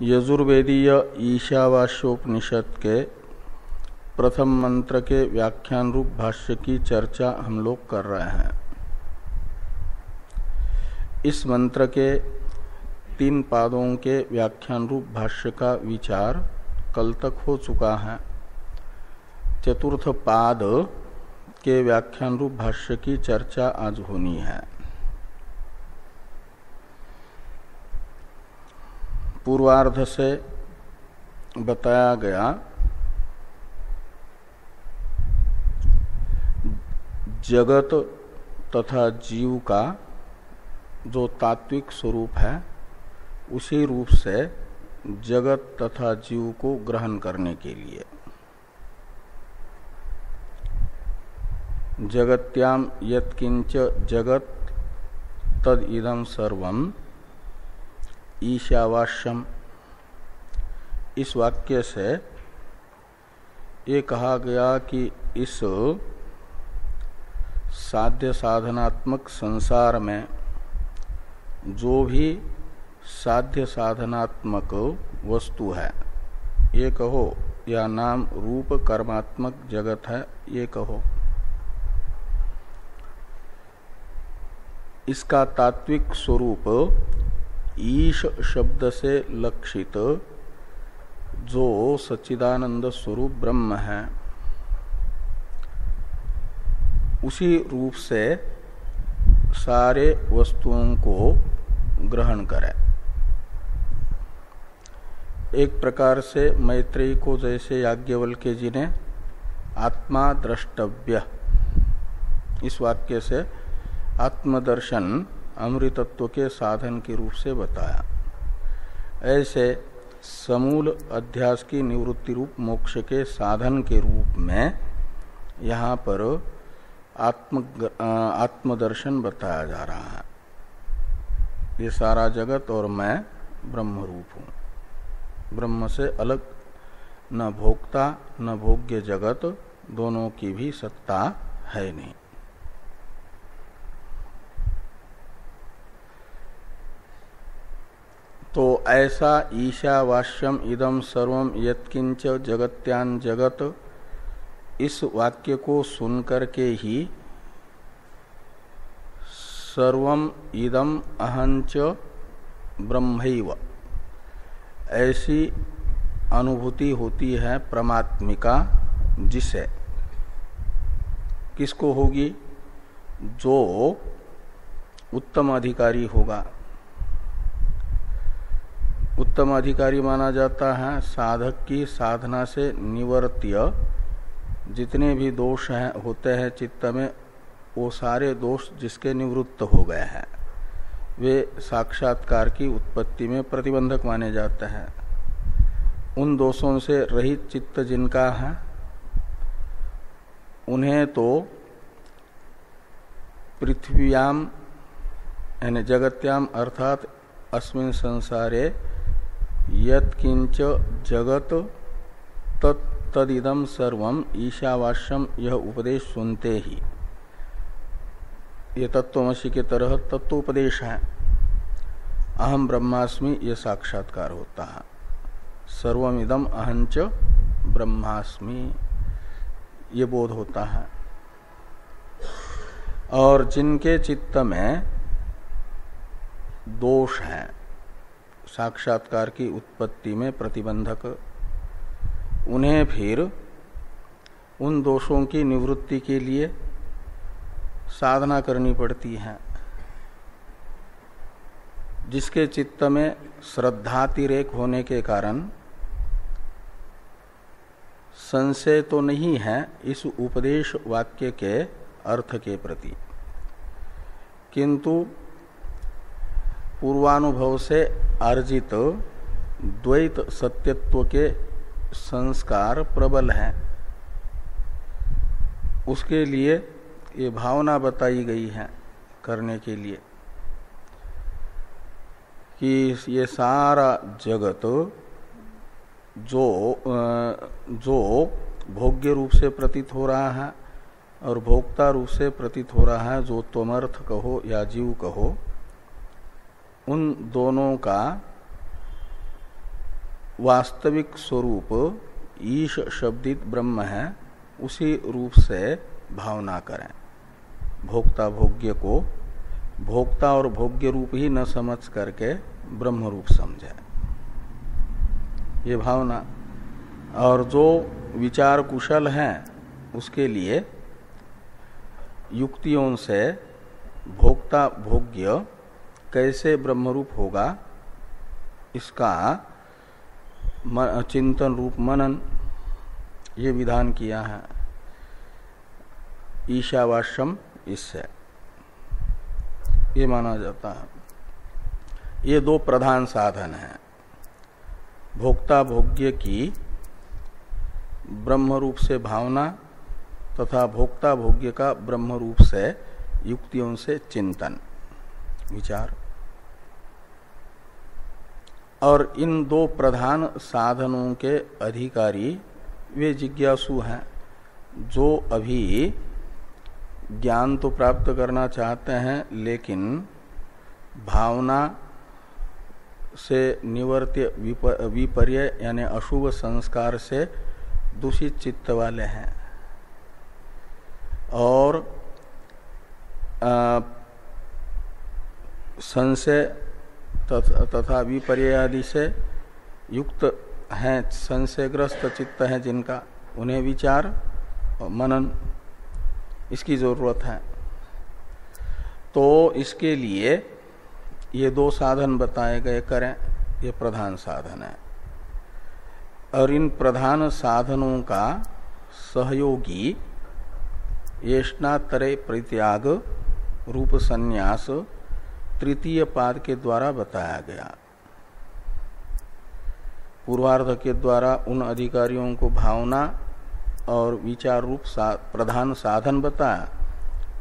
यजुर्वेदीय ईशावास्योपनिषद के प्रथम मंत्र के व्याख्यान रूप भाष्य की चर्चा हम लोग कर रहे हैं। इस मंत्र के 3 पादों के व्याख्यान रूप भाष्य का विचार कल तक हो चुका है। चतुर्थ पाद के व्याख्यान रूप भाष्य की चर्चा आज होनी है। पूर्वार्ध से बताया गया जगत तथा जीव का जो तात्विक स्वरूप है उसी रूप से जगत तथा जीव को ग्रहण करने के लिए जगत्याम यत्किंच जगत तद इदं सर्वम ईशावास्यम, इस वाक्य से ये कहा गया कि इस साध्य साधनात्मक संसार में जो भी साध्य साधनात्मक वस्तु है, ये कहो या नाम रूप कर्मात्मक जगत है, ये कहो, इसका तात्विक स्वरूप ईश शब्द से लक्षित जो सच्चिदानंद स्वरूप ब्रह्म है उसी रूप से सारे वस्तुओं को ग्रहण करे। एक प्रकार से मैत्रेयी को जैसे याज्ञवल्क्य जी ने आत्मा द्रष्टव्य इस वाक्य से आत्मदर्शन अमृतत्व के साधन के रूप से बताया, ऐसे समूल अध्यास की निवृत्ति रूप मोक्ष के साधन के रूप में यहाँ पर आत्मदर्शन बताया जा रहा है। ये सारा जगत और मैं ब्रह्म रूप हूँ, ब्रह्म से अलग न भोक्ता न भोग्य जगत दोनों की भी सत्ता है नहीं। तो ऐसा ईशावास्यम इदं सर्वम यत्किंच जगत्यान जगत, इस वाक्य को सुनकर के ही सर्वम इदं अहंच ब्रह्मैव ऐसी अनुभूति होती है परमात्मिका, जिसे किसको होगी? जो उत्तम अधिकारी होगा। उत्तम अधिकारी माना जाता है साधक की साधना से निवर्त्य जितने भी दोष हैं होते हैं चित्त में, वो सारे दोष जिसके निवृत्त हो गए हैं वे साक्षात्कार की उत्पत्ति में प्रतिबंधक माने जाते हैं। उन दोषों से रहित चित्त जिनका है उन्हें तो पृथ्व्याम यानी जगत्याम अर्थात अस्मिन् संसारे यत्किंच जगत तदिदं सर्वम ईशावास्यम, यह उपदेश सुनते ही ये तत्वमसि के तरह तत्वोपदेश है। अहम ब्रह्मास्मि ये साक्षात्कार होता है। सर्वमिदं अहंच ब्रह्मास्मि ये बोध होता है। और जिनके चित्त में दोष है साक्षात्कार की उत्पत्ति में प्रतिबंधक, उन्हें फिर उन दोषों की निवृत्ति के लिए साधना करनी पड़ती है। जिसके चित्त में श्रद्धातिरेक होने के कारण संशय तो नहीं है इस उपदेश वाक्य के अर्थ के प्रति, किंतु पूर्वानुभव से अर्जित द्वैत सत्यत्व के संस्कार प्रबल हैं, उसके लिए ये भावना बताई गई है करने के लिए कि ये सारा जगत जो भोग्य रूप से प्रतीत हो रहा है और भोक्ता रूप से प्रतीत हो रहा है, जो त्वमर्थ कहो या जीव कहो, उन दोनों का वास्तविक स्वरूप ईश शब्दित ब्रह्म है उसी रूप से भावना करें। भोक्ता भोग्य को भोक्ता और भोग्य रूप ही न समझ करके ब्रह्म रूप समझे, ये भावना। और जो विचार कुशल हैं उसके लिए युक्तियों से भोक्ता भोग्य कैसे ब्रह्मरूप होगा इसका चिंतन रूप मनन ये विधान किया है ईशावास्यम, इससे ये माना जाता है। ये दो प्रधान साधन हैं भोक्ता भोग्य की ब्रह्म रूप से भावना तथा भोक्ता भोग्य का ब्रह्म रूप से युक्तियों से चिंतन विचार। और इन दो प्रधान साधनों के अधिकारी वे जिज्ञासु हैं जो अभी ज्ञान तो प्राप्त करना चाहते हैं लेकिन भावना से निवर्त्य विपर्य यानी अशुभ संस्कार से दूषित चित्त वाले हैं और संशय तथा विपर्य आदि से युक्त हैं, संशयग्रस्त चित्त हैं जिनका, उन्हें विचार और मनन इसकी जरूरत है। तो इसके लिए ये दो साधन बताए गए करें, ये प्रधान साधन है। और इन प्रधान साधनों का सहयोगी येष्णातरे परित्याग रूप संन्यास तृतीय पाद के द्वारा बताया गया। पूर्वार्ध के द्वारा उन अधिकारियों को भावना और विचार रूप प्रधान साधन बताया,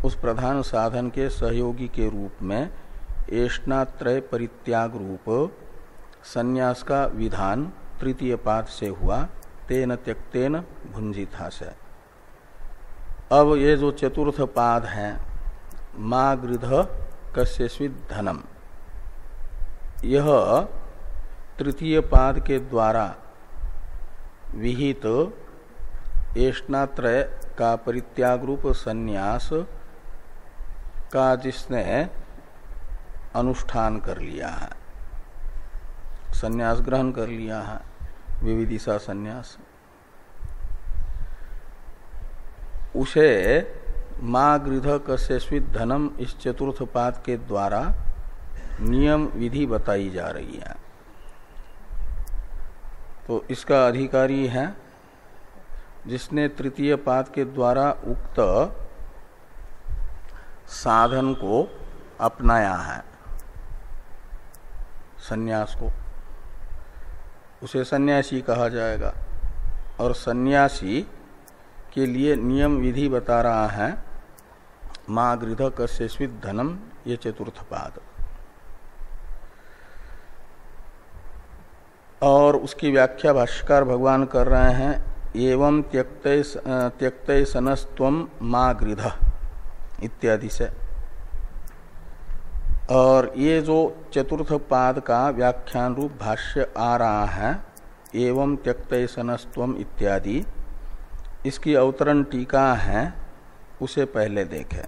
उस प्रधान साधन के सहयोगी के रूप में येष्णात्रय परित्याग रूप संन्यास का विधान तृतीय पाद से हुआ, तेन त्यक्तेन भुंजिथा से। अब ये जो चतुर्थ पाद है मा गृध कस्यस्विद धनम, यह तृतीय पाद के द्वारा विहित येष्णात्रय का परित्याग रूप संन्यास का जिसने अनुष्ठान कर लिया है, संन्यास ग्रहण कर लिया है, विविदिशा संन्यास, उसे मा गृध कस्यस्विद धनम इस चतुर्थ पाद के द्वारा नियम विधि बताई जा रही है। तो इसका अधिकारी है जिसने तृतीय पाद के द्वारा उक्त साधन को अपनाया है, सन्यास को, उसे सन्यासी कहा जाएगा। और सन्यासी के लिए नियम विधि बता रहा है मा गृध कस्यस्विद धनम, ये चतुर्थ पाद। और उसकी व्याख्या भाष्यकार भगवान कर रहे हैं एवं त्यक्तै सनस्त्वम मा गृध इत्यादि से। और ये जो चतुर्थ पाद का व्याख्यान रूप भाष्य आ रहा है एवं त्यक्तै सनस्त्वम इत्यादि, इसकी अवतरण टीका है, उसे पहले देखें।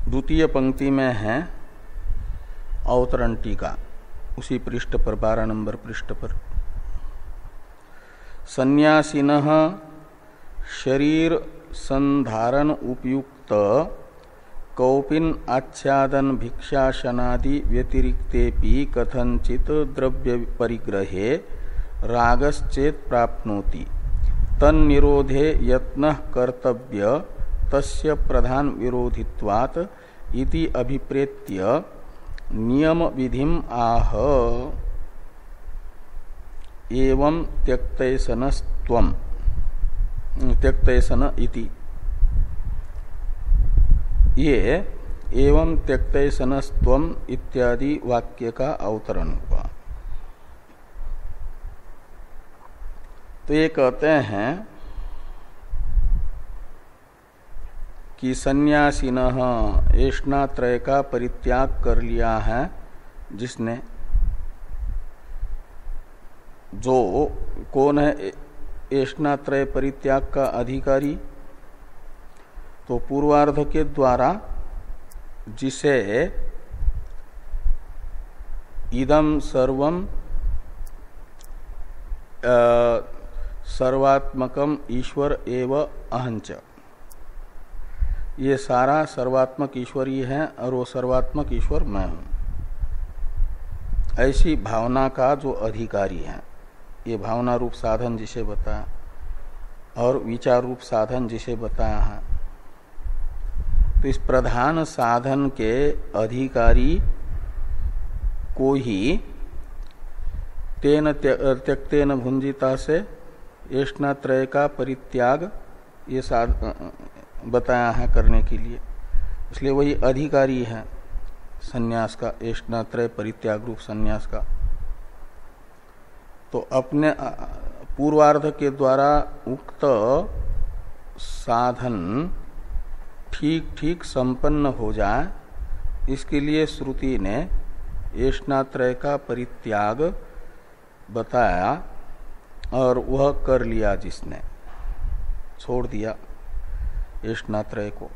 द्वितीय पंक्ति में है अवतरण टीका, उसी पृष्ठ पर 12 नंबर पृष्ठ पर। सन्यासिनः शरीर संधारण उपयुक्त कौपिन आच्छादन भिक्षाशनादि व्यतिरिक्तेपि कथंचित द्रव्य परिग्रहे रागश्चेत प्राप्नोति तन्निरोधे यत्नः कर्तव्य तस्य प्रधान विरोधित्वात् इति अभिप्रेत्य नियम विधिम आह। एवं त्यक्तैसनस्त्वम त्यक्तैसन इति, ये एवं त्यक्तैसनस्त्वम इत्यादि वाक्य का अवतरण हुआ। तो ये कहते हैं कि सन्यासिनः ऐष्णात्रय का परित्याग कर लिया है जिसने, जो कौन है ऐष्णात्रय परित्याग का अधिकारी, तो पूर्वार्ध के द्वारा जिसे इदम सर्वम सर्वात्मकम ईश्वर एव अहंच, ये सारा सर्वात्मक ईश्वर ही है और वो सर्वात्मक ईश्वर मैं हूं, ऐसी भावना का जो अधिकारी है, ये भावना रूप साधन जिसे बताया और विचार रूप साधन जिसे बताया है, तो इस प्रधान साधन के अधिकारी को ही तेन त्यक्तेन भुंजिता से ऐष्णात्रय का परित्याग ये बताया है करने के लिए, इसलिए वही अधिकारी है संन्यास का, ऐष्णात्रय परित्याग रूप संन्यास का। तो अपने पूर्वार्ध के द्वारा उक्त साधन ठीक ठीक संपन्न हो जाए, इसके लिए श्रुति ने ऐष्णात्रय का परित्याग बताया और वह कर लिया जिसने, छोड़ दिया ऐष्णात्रय को,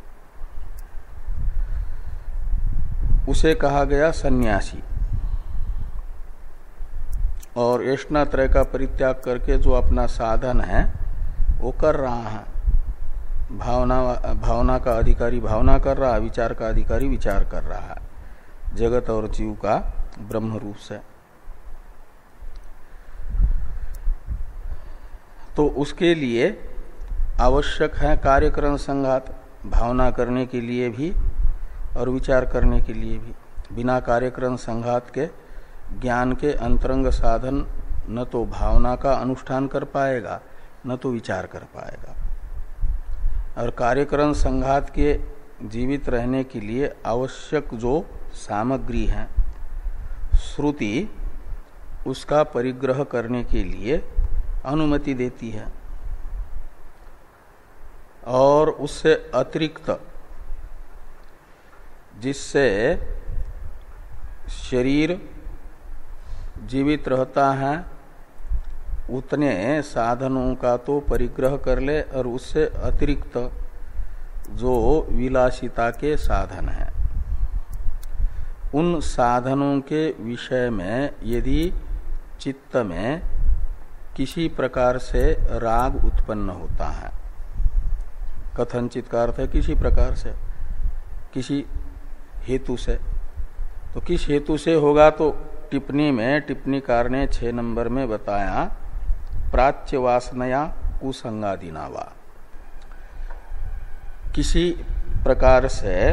उसे कहा गया सन्यासी। और ऐष्णात्रय का परित्याग करके जो अपना साधन है वो कर रहा है, भावना का अधिकारी भावना कर रहा है, विचार का अधिकारी विचार कर रहा है, जगत और जीव का ब्रह्म रूप से। तो उसके लिए आवश्यक है कार्यकरण संघात, भावना करने के लिए भी और विचार करने के लिए भी। बिना कार्यकरण संघात के ज्ञान के अंतरंग साधन न तो भावना का अनुष्ठान कर पाएगा न तो विचार कर पाएगा। और कार्यकरण संघात के जीवित रहने के लिए आवश्यक जो सामग्री है, श्रुति उसका परिग्रह करने के लिए अनुमति देती है। और उससे अतिरिक्त जिससे शरीर जीवित रहता है उतने साधनों का तो परिग्रह कर ले, और उससे अतिरिक्त जो विलासिता के साधन हैं उन साधनों के विषय में यदि चित्त में किसी प्रकार से राग उत्पन्न होता है, कथनचित का अर्थ है किसी प्रकार से, किसी हेतु से, तो किस हेतु से होगा, तो टिप्पणी में टिप्पणीकार ने 6 नंबर में बताया प्राच्य वासनया कुसंगादिनावा, किसी प्रकार से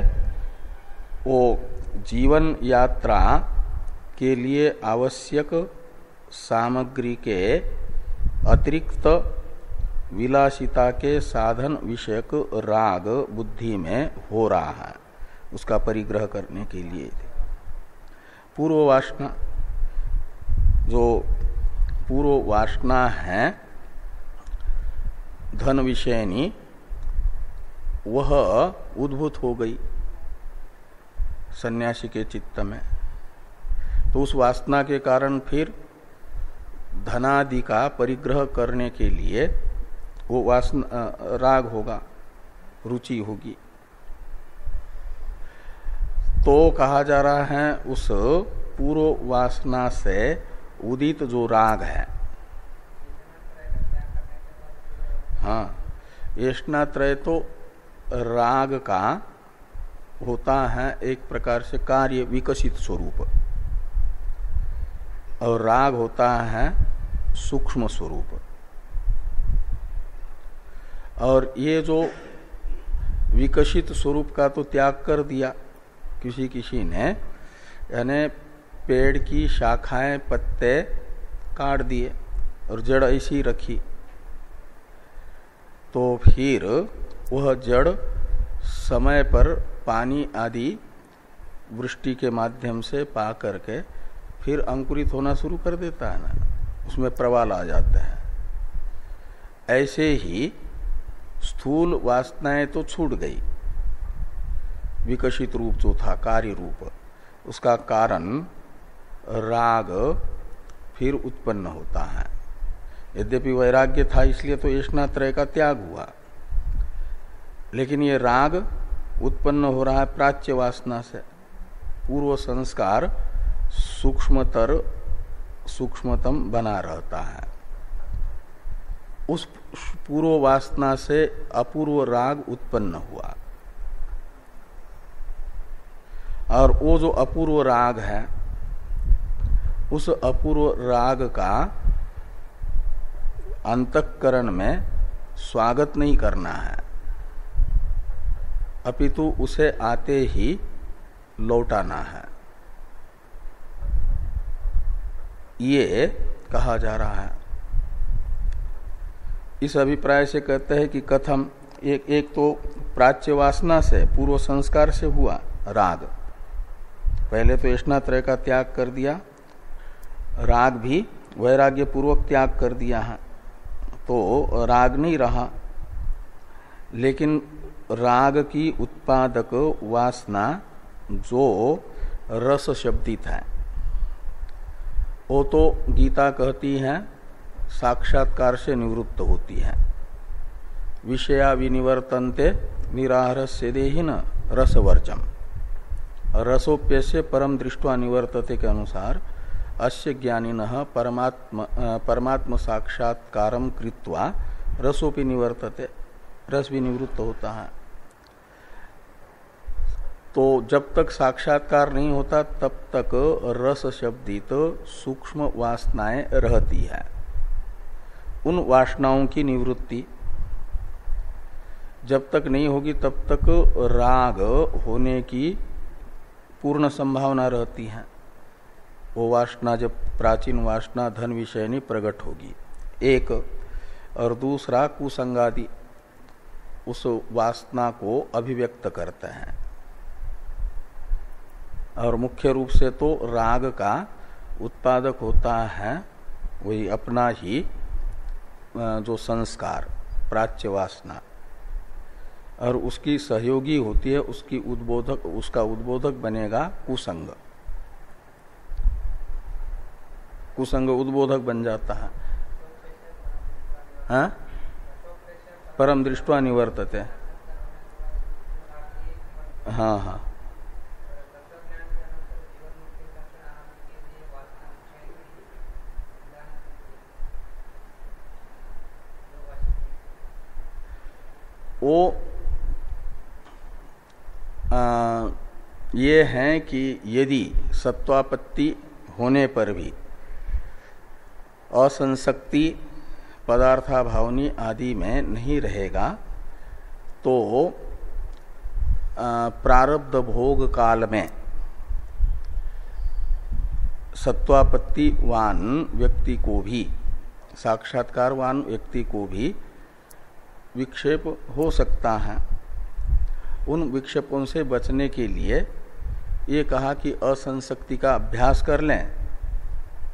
वो जीवन यात्रा के लिए आवश्यक सामग्री के अतिरिक्त विलासिता के साधन विषयक राग बुद्धि में हो रहा है, उसका परिग्रह करने के लिए पूर्व वासना, जो पूर्व वासना है धन विषयनी, वह उद्भूत हो गई सन्यासी के चित्त में। तो उस वासना के कारण फिर धनादि का परिग्रह करने के लिए वो वासना राग होगा, रुचि होगी। तो कहा जा रहा है उस पूर्व वासना से उदित जो राग है, हाँ, ऐष्णात्रय तो राग का होता है एक प्रकार से कार्य विकसित स्वरूप, और राग होता है सूक्ष्म स्वरूप। और ये जो विकसित स्वरूप का तो त्याग कर दिया किसी किसी ने, यानी पेड़ की शाखाएं पत्ते काट दिए और जड़ ऐसी रखी, तो फिर वह जड़ समय पर पानी आदि वृष्टि के माध्यम से पा करके फिर अंकुरित होना शुरू कर देता है ना, उसमें प्रवाल आ जाता है। ऐसे ही स्थूल वासनाएं तो छूट गई, विकसित रूप जो था कार्य रूप, उसका कारण राग फिर उत्पन्न होता है। यद्यपि वैराग्य था इसलिए तो ऐष्णात्रय का त्याग हुआ, लेकिन ये राग उत्पन्न हो रहा है प्राच्य वासना से। पूर्व संस्कार सूक्ष्मतम बना रहता है, उस पूर्व वासना से अपूर्व राग उत्पन्न हुआ, और वो जो अपूर्व राग है उस अपूर्व राग का अंतःकरण में स्वागत नहीं करना है, अपितु उसे आते ही लौटाना है, ये कहा जा रहा है। इस अभिप्राय से कहते हैं कि कथम, एक तो प्राच्य वासना से पूर्व संस्कार से हुआ राग, पहले तो ऐष्णात्रय का त्याग कर दिया, राग भी वैराग्य पूर्वक त्याग कर दिया है, तो राग नहीं रहा। लेकिन राग की उत्पादक वासना जो रस शब्दित है, वो तो गीता कहती है साक्षात्कार से निवृत्त होती है। विषया विनिवर्तन्ते निराहारस्य देहिन रसवर्जम, रसोप्यस्य परम दृष्ट्वा निवर्तते के अनुसार अस्य ज्ञानिनः परमात्म साक्षात्कारम कृत्वा रसोपि निवर्तते, रस भी निवृत्त होता है। तो जब तक साक्षात्कार नहीं होता तब तक रस शब्दित सूक्ष्म वासनाएं रहती है। उन वासनाओं की निवृत्ति जब तक नहीं होगी तब तक राग होने की पूर्ण संभावना रहती है। वो वासना जब प्राचीन वासना धन विषयनी प्रकट होगी एक, और दूसरा कुसंगादि उस वासना को अभिव्यक्त करते हैं। और मुख्य रूप से तो राग का उत्पादक होता है वही अपना ही जो संस्कार प्राच्य वासना, और उसकी सहयोगी होती है उसकी उद्बोधक, उसका उद्बोधक बनेगा कुसंग, कुसंग उद्बोधक बन जाता है। हाँ? परम दृष्ट्वा निवर्तते। हाँ हाँ, वो ये है कि यदि सत्वापत्ति होने पर भी असंसक्ति पदार्थाभावनी आदि में नहीं रहेगा तो प्रारब्ध भोग काल में सत्वापत्तिवान व्यक्ति को भी, साक्षात्कारवान व्यक्ति को भी विक्षेप हो सकता है। उन विक्षेपों से बचने के लिए ये कहा कि असंसक्ति का अभ्यास कर लें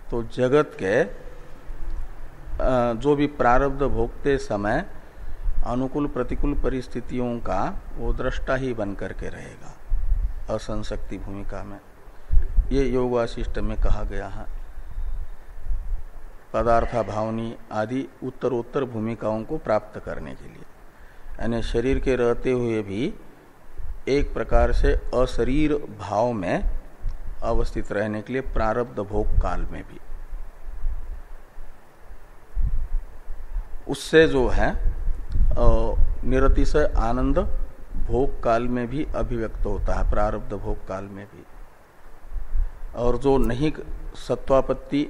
तो जगत के जो भी प्रारब्ध भोगते समय अनुकूल प्रतिकूल परिस्थितियों का वो दृष्टा ही बन करके रहेगा असंसक्ति भूमिका में। ये योग वासिष्ठ में कहा गया है। पदार्थाभावनी आदि उत्तरोत्तर भूमिकाओं को प्राप्त करने के लिए, यानी शरीर के रहते हुए भी एक प्रकार से अशरीर भाव में अवस्थित रहने के लिए प्रारब्ध भोग काल में भी, उससे जो है निरतिशय आनंद भोग काल में भी अभिव्यक्त होता है, प्रारब्ध भोग काल में भी। और जो नहीं सत्वापत्ति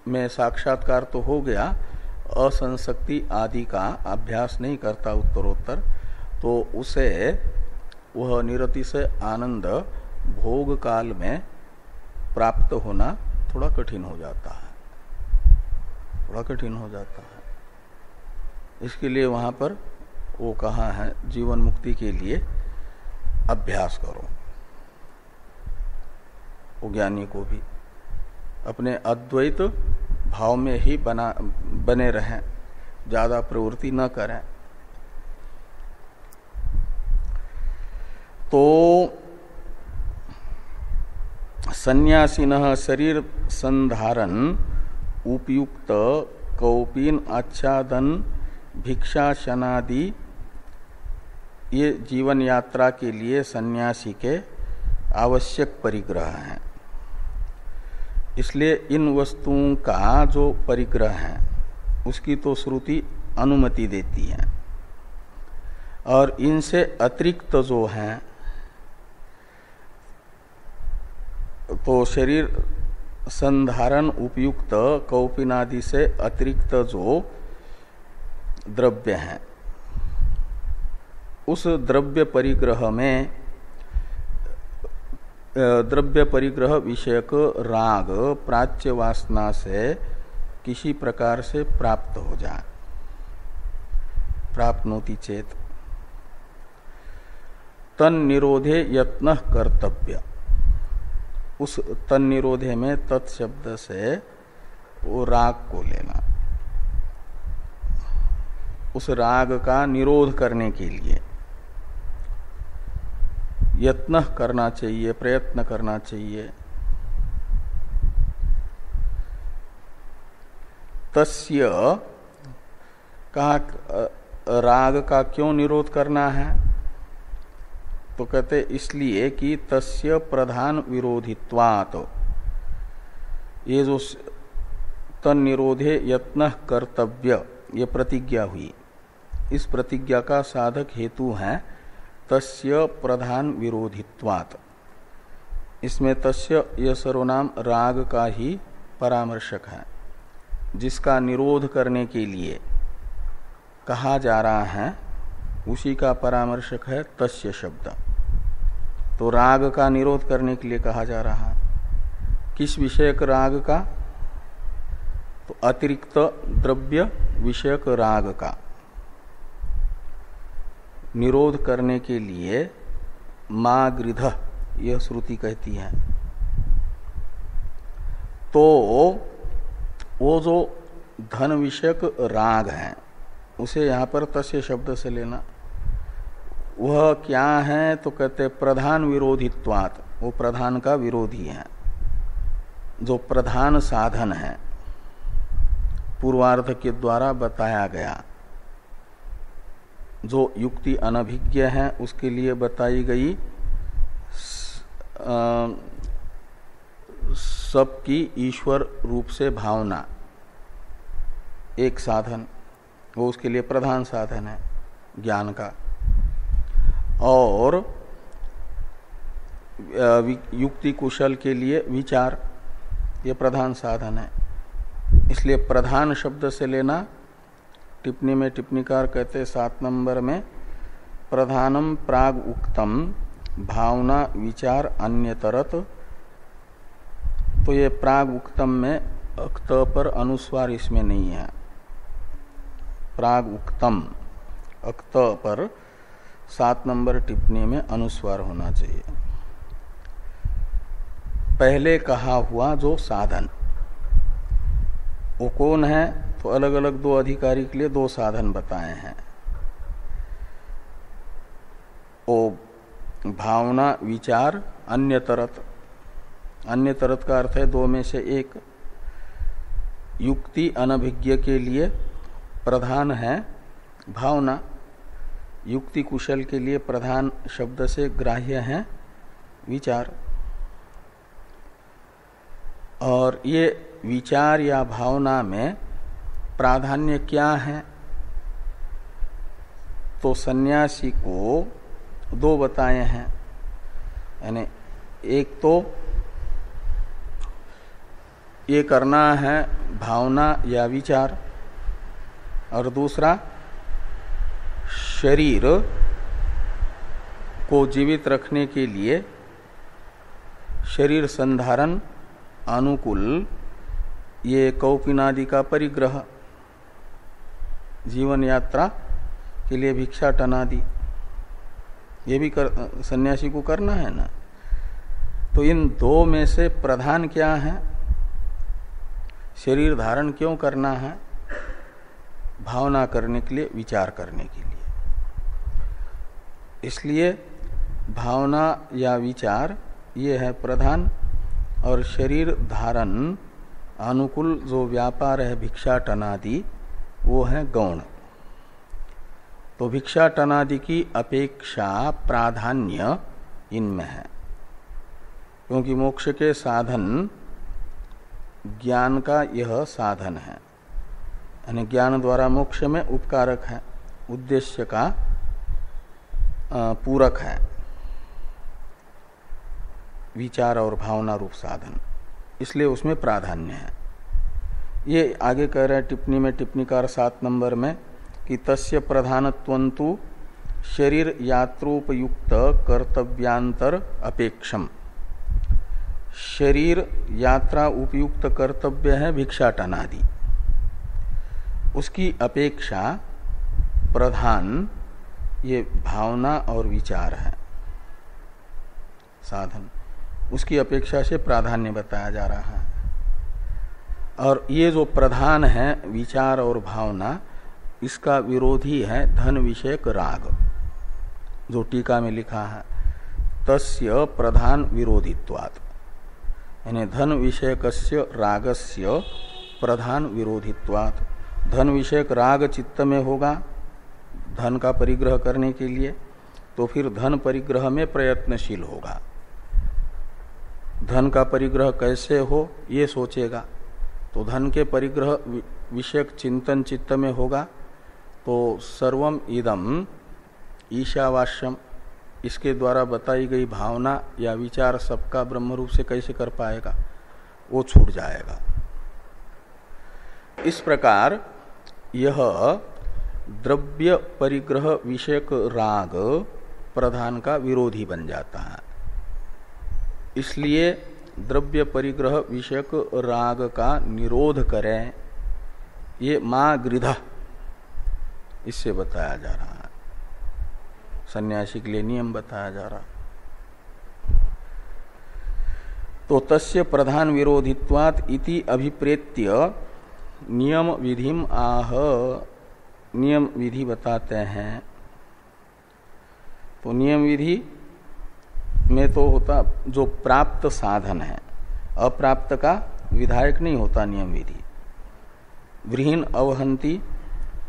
में साक्षात्कार तो हो गया, असंसक्ति आदि का अभ्यास नहीं करता उत्तरोत्तर, तो उसे वह निरतिशय आनंद भोग काल में प्राप्त होना थोड़ा कठिन हो जाता है, थोड़ा कठिन हो जाता है। इसके लिए वहां पर वो कहा है जीवन मुक्ति के लिए अभ्यास करो। वो ज्ञानी को भी अपने अद्वैत भाव में ही बने रहें, ज्यादा प्रवृत्ति न करें। तो सन्यासिनः शरीर संधारण उपयुक्त कौपीन आच्छादन भिक्षाशनादि ये जीवन यात्रा के लिए सन्यासी के आवश्यक परिग्रह हैं। इसलिए इन वस्तुओं का जो परिग्रह है उसकी तो श्रुति अनुमति देती है, और इनसे अतिरिक्त जो है तो शरीर संधारण उपयुक्त कौपिनादि से अतिरिक्त जो द्रव्य है उस द्रव्य परिग्रह में द्रव्य परिग्रह विषयक राग प्राच्य वासना से किसी प्रकार से प्राप्त हो जाए, प्राप्नोति चेत तन निरोधे यत्न कर्तव्य। उस तन निरोधे में तत्शब्द से वो राग को लेना, उस राग का निरोध करने के लिए यत्न करना चाहिए, प्रयत्न करना चाहिए। तस्य कहा राग का क्यों निरोध करना है, तो कहते इसलिए कि तस्य प्रधान विरोधित्वात्, ये जो तन निरोधे यत्न कर्तव्य ये प्रतिज्ञा हुई, इस प्रतिज्ञा का साधक हेतु है तस्य प्रधान विरोधित्वात्। इसमें तस्य यह सर्वनाम राग का ही परामर्शक है, जिसका निरोध करने के लिए कहा जा रहा है उसी का परामर्शक है तस्य शब्द। तो राग का निरोध करने के लिए कहा जा रहा है। किस विषयक राग का, तो अतिरिक्त द्रव्य विषयक राग का निरोध करने के लिए मागृध यह श्रुति कहती है। तो वो जो धन विषयक राग है उसे यहां पर तस्य शब्द से लेना। वह क्या है, तो कहते प्रधान विरोधित्वात्, वो प्रधान का विरोधी है, जो प्रधान साधन है पूर्वार्ध के द्वारा बताया गया। जो युक्ति अनभिज्ञ है उसके लिए बताई गई सबकी ईश्वर रूप से भावना एक साधन, वो उसके लिए प्रधान साधन है ज्ञान का। और युक्ति कुशल के लिए विचार, ये प्रधान साधन है। इसलिए प्रधान शब्द से लेना। टिप्पणी में टिप्पणीकार कहते 7 नंबर में प्रधानम प्राग उक्तम भावना विचार अन्यतरत। तो ये प्राग उक्तम में अक्त पर अनुस्वार इसमें नहीं है। प्राग उक्तम अक्त पर 7 नंबर टिप्पणी में अनुस्वार होना चाहिए। पहले कहा हुआ जो साधन वो कौन है, तो अलग अलग दो अधिकारी के लिए 2 साधन बताए हैं। ओ भावना विचार अन्यतरत, अन्यतरत का अर्थ है 2 में से 1। युक्ति अनभिज्ञ के लिए प्रधान है भावना, युक्ति कुशल के लिए प्रधान शब्द से ग्राह्य है विचार। और ये विचार या भावना में प्राधान्य क्या है, तो सन्यासी को 2 बताए हैं। यानी एक तो ये करना है भावना या विचार, और दूसरा शरीर को जीवित रखने के लिए शरीर संधारण अनुकूल ये कौपिनादि का परिग्रह, जीवन यात्रा के लिए भिक्षाटनादि, ये भी सन्यासी को करना है ना। तो इन 2 में से प्रधान क्या है, शरीर धारण क्यों करना है, भावना करने के लिए, विचार करने के लिए। इसलिए भावना या विचार ये है प्रधान, और शरीर धारण अनुकूल जो व्यापार है भिक्षाटनादि, वो है गौण। तो भिक्षाटनादि की अपेक्षा प्राधान्य इनमें है, क्योंकि मोक्ष के साधन ज्ञान का यह साधन है, यानी ज्ञान द्वारा मोक्ष में उपकारक है, उद्देश्य का पूरक है विचार और भावना रूप साधन, इसलिए उसमें प्राधान्य है। ये आगे कह रहे हैं टिप्पणी में, टिप्पणीकार 7 नंबर में कि तस्य प्रधानत्वंतु शरीर यात्रोपयुक्त कर्तव्यांतर अपेक्षम। शरीर यात्रा उपयुक्त कर्तव्य है भिक्षाटनादि, उसकी अपेक्षा प्रधान ये भावना और विचार है साधन, उसकी अपेक्षा से प्राधान्य बताया जा रहा है। और ये जो प्रधान है विचार और भावना, इसका विरोधी है धन विषयक राग, जो टीका में लिखा है तस्य प्रधान विरोधित्वात्, यानी धन विषयकस्य रागस्य प्रधान विरोधित्वात्। धन विषयक राग चित्त में होगा धन का परिग्रह करने के लिए, तो फिर धन परिग्रह में प्रयत्नशील होगा। धन का परिग्रह कैसे हो ये सोचेगा, तो धन के परिग्रह विषयक चिंतन चित्त में होगा, तो सर्वम इदम ईशावास्यम, इसके द्वारा बताई गई भावना या विचार सबका ब्रह्म रूप से कैसे कर पाएगा, वो छूट जाएगा। इस प्रकार यह द्रव्य परिग्रह विषयक राग प्रधान का विरोधी बन जाता है। इसलिए द्रव्य परिग्रह विषयक राग का निरोध करें, ये मां गृध, इससे बताया जा रहा है, सन्यासी के लिए नियम बताया जा रहा। तो तस्य प्रधान विरोधित्वात् इति अभिप्रेत्य नियम विधिम आह, नियम विधि बताते हैं। तो नियम विधि में तो होता जो प्राप्त साधन है, अप्राप्त का विधायक नहीं होता नियम विधि। व्रीहीन अवहंती,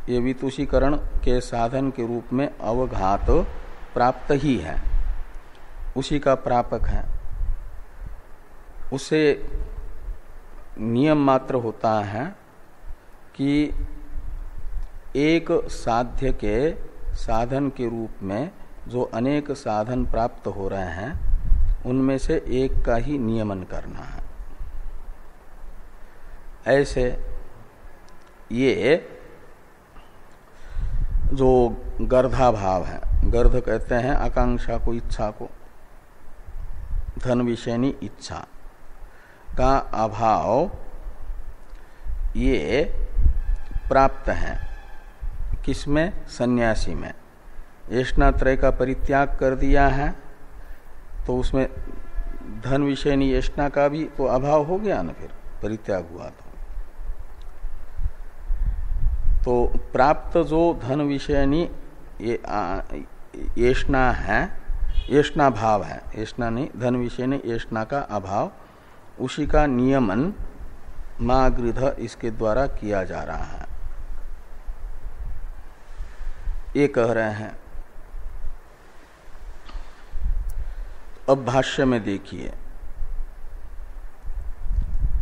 ये वितुषीकरण के साधन के रूप में अवघात प्राप्त ही है, उसी का प्रापक है। उसे नियम मात्र होता है कि एक साध्य के साधन के रूप में जो अनेक साधन प्राप्त हो रहे हैं, उनमें से एक का ही नियमन करना है। ऐसे ये जो गर्धा भाव है, गर्ध कहते हैं आकांक्षा को, इच्छा को, धन विषयनी इच्छा का अभाव, ये प्राप्त है किसमें? सन्यासी में। येष्णात्रय का परित्याग कर दिया है तो उसमें धन विषयनी येष्णा का भी तो अभाव हो गया ना, फिर परित्याग हुआ तो प्राप्त जो धन विषयनी येष्णा है, येष्णा भाव है, येष्णा नहीं, धन विषयनी येष्णा का अभाव, उसी का नियमन मागृध इसके द्वारा किया जा रहा है, ये कह रहे हैं। अब भाष्य में देखिए,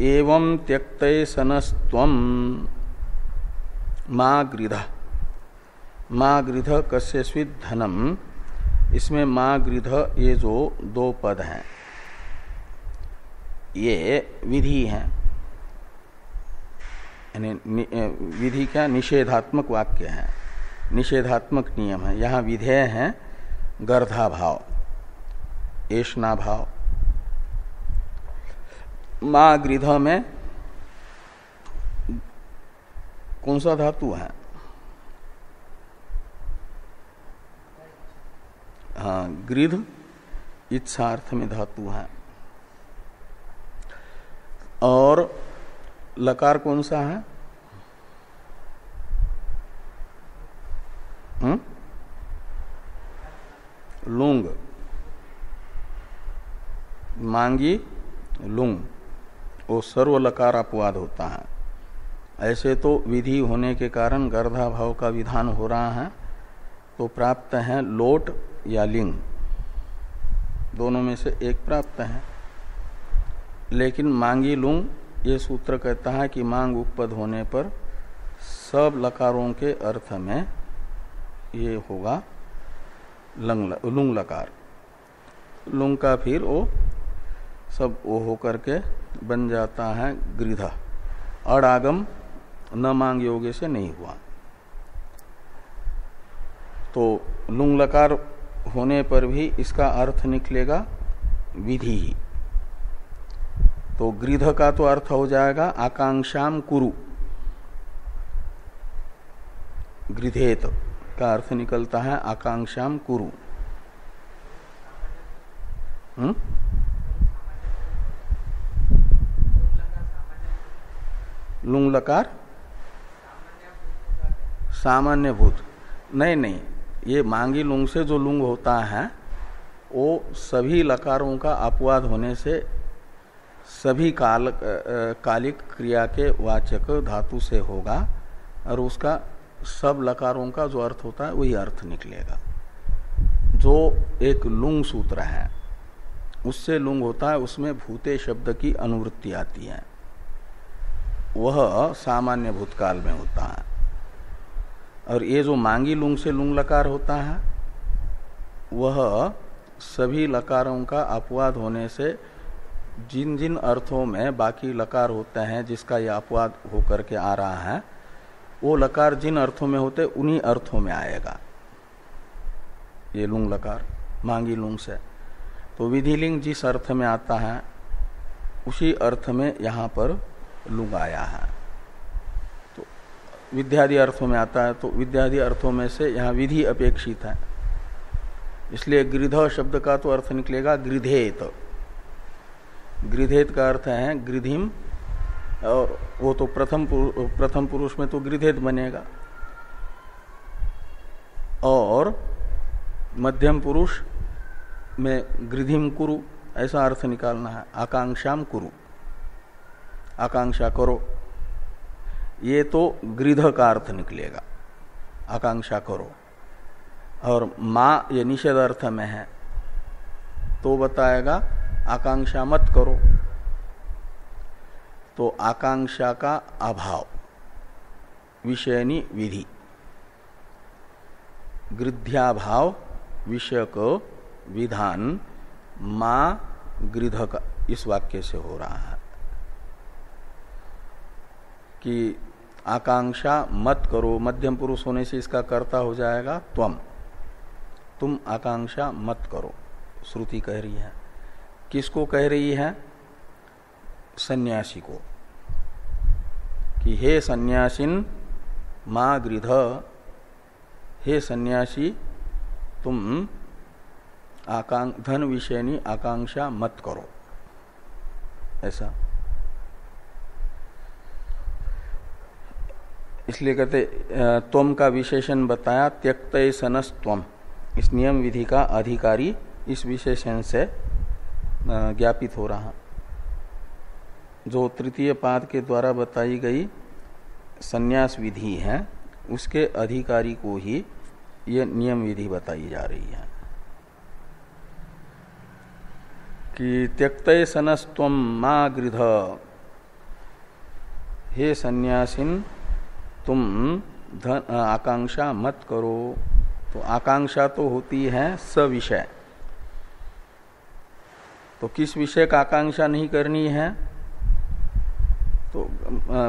एवं त्यक्ते सनस्त्वम मागृध, मागृध कस्यस्विद धनम, इसमें मागृध ये जो दो पद हैं ये विधि है, यानी विधि क्या, निषेधात्मक वाक्य है, निषेधात्मक नियम है। यहाँ विधेय है गर्धा भाव, येष्णा भाव। मागृध में कौन सा धातु है? हाँ, गृध इच्छार्थ में धातु है। और लकार कौन सा है? लुंग, मांगी लुंग वो सर्व लकार अपवाद होता है। ऐसे तो विधि होने के कारण गर्धा भाव का विधान हो रहा है, तो प्राप्त है लोट या लिंग, दोनों में से एक प्राप्त है। लेकिन मांगी लुंग ये सूत्र कहता है कि मांग उपपद होने पर सब लकारों के अर्थ में ये होगा लुंग लकार। लुंग का फिर वो सब वो होकर के बन जाता है गृध। अड़ागम न मांग योगे से नहीं हुआ, तो लुंग लकार होने पर भी इसका अर्थ निकलेगा विधि ही। तो गृध का तो अर्थ हो जाएगा आकांक्षाम कुरु, गृधेत का अर्थ निकलता है आकांक्षाम कुरु। लुंग लकार सामान्य भूत नहीं, ये मांगी लुंग से जो लुंग होता है वो सभी लकारों का अपवाद होने से सभी कालिक क्रिया के वाचक धातु से होगा, और उसका सब लकारों का जो अर्थ होता है वही अर्थ निकलेगा। जो एक लुंग सूत्र है उससे लुंग होता है, उसमें भूते शब्द की अनुवृत्ति आती है, वह सामान्य भूतकाल में होता है। और ये जो मांगी लुंग से लुंग लकार होता है वह सभी लकारों का अपवाद होने से जिन जिन अर्थों में बाकी लकार होते हैं जिसका यह अपवाद होकर के आ रहा है, वो लकार जिन अर्थों में होते उन्हीं अर्थों में आएगा ये लुंग लकार मांगी लुंग से। तो विधिलिंग जिस अर्थ में आता है उसी अर्थ में यहाँ पर लुंग आया है। तो विद्यादि अर्थों में आता है, तो विद्यादि अर्थों में से यहाँ विधि अपेक्षित है, इसलिए गृध शब्द का तो अर्थ निकलेगा गृधेत। गृधेत का अर्थ है गृधिम, और वो तो प्रथम पुरुष में तो गृधेत बनेगा, और मध्यम पुरुष में गृधिम कुरु, ऐसा अर्थ निकालना है। आकांक्षाम कुरु, आकांक्षा करो, ये तो गृध का अर्थ निकलेगा, आकांक्षा करो। और माँ ये निषेध अर्थ में है तो बताएगा आकांक्षा मत करो। तो आकांक्षा का अभाव विषयनी विधि, गृध्याभाव विषयक विधान मां गृध का इस वाक्य से हो रहा है कि आकांक्षा मत करो। मध्यम पुरुष होने से इसका कर्ता हो जाएगा त्वम, तुम आकांक्षा मत करो। श्रुति कह रही है, किसको कह रही है? सन्यासी को, कि हे सन्यासिन मां गृध, हे सन्यासी तुम धन विषयनी आकांक्षा मत करो, ऐसा। इसलिए कहते त्वम का विशेषण बताया, त्यक्तये सनस त्वम, इस नियम विधि का अधिकारी इस विशेषण से ज्ञापित हो रहा। जो तृतीय पाद के द्वारा बताई गई संन्यास विधि है उसके अधिकारी को ही ये नियम विधि बताई जा रही है कि त्यक्तये सनस्त्वम मां गृध, हे सन्यासिन तुम आकांक्षा मत करो। तो आकांक्षा तो होती है सविषय, तो किस विषय का आकांक्षा नहीं करनी है? तो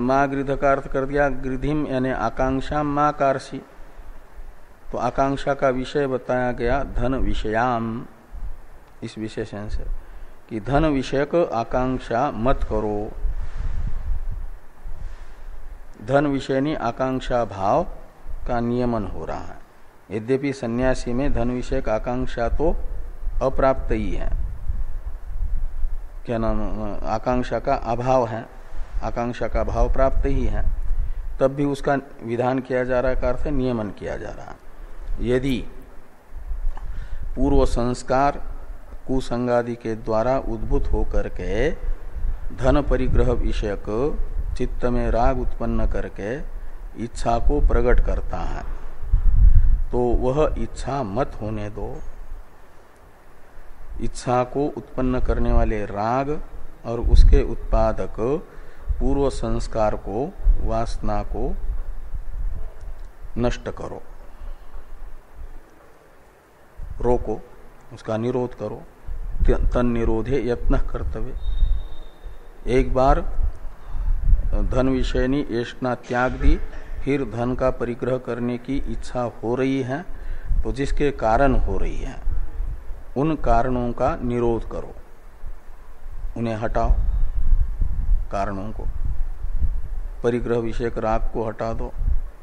मां गृध का अर्थ कर दिया गृधिम, यानी आकांक्षा मां कार्षी। तो आकांक्षा का विषय बताया गया धन विषयाम, इस विशेषण से कि धन विषयक आकांक्षा मत करो। धन विषयनी आकांक्षा भाव का नियमन हो रहा है। यद्यपि सन्यासी में धन विषयक आकांक्षा तो अप्राप्त ही है, क्या नाम, आकांक्षा का अभाव है, आकांक्षा का भाव प्राप्त ही है, तब भी उसका विधान किया जा रहा है, का अर्थ नियमन किया जा रहा है। यदि पूर्व संस्कार कुसंगादि के द्वारा उद्भूत होकर के धन परिग्रह विषयक चित्त में राग उत्पन्न करके इच्छा को प्रकट करता है, तो वह इच्छा मत होने दो। इच्छा को उत्पन्न करने वाले राग और उसके उत्पादक पूर्व संस्कार को, वासना को नष्ट करो, रोको, उसका निरोध करो। तन निरोधे यत्न कर्तव्य। एक बार धन विषयनी येष्णा त्याग दी, फिर धन का परिग्रह करने की इच्छा हो रही है, तो जिसके कारण हो रही है उन कारणों का निरोध करो, उन्हें हटाओ। कारणों को, परिग्रह विषयक राग को हटा दो।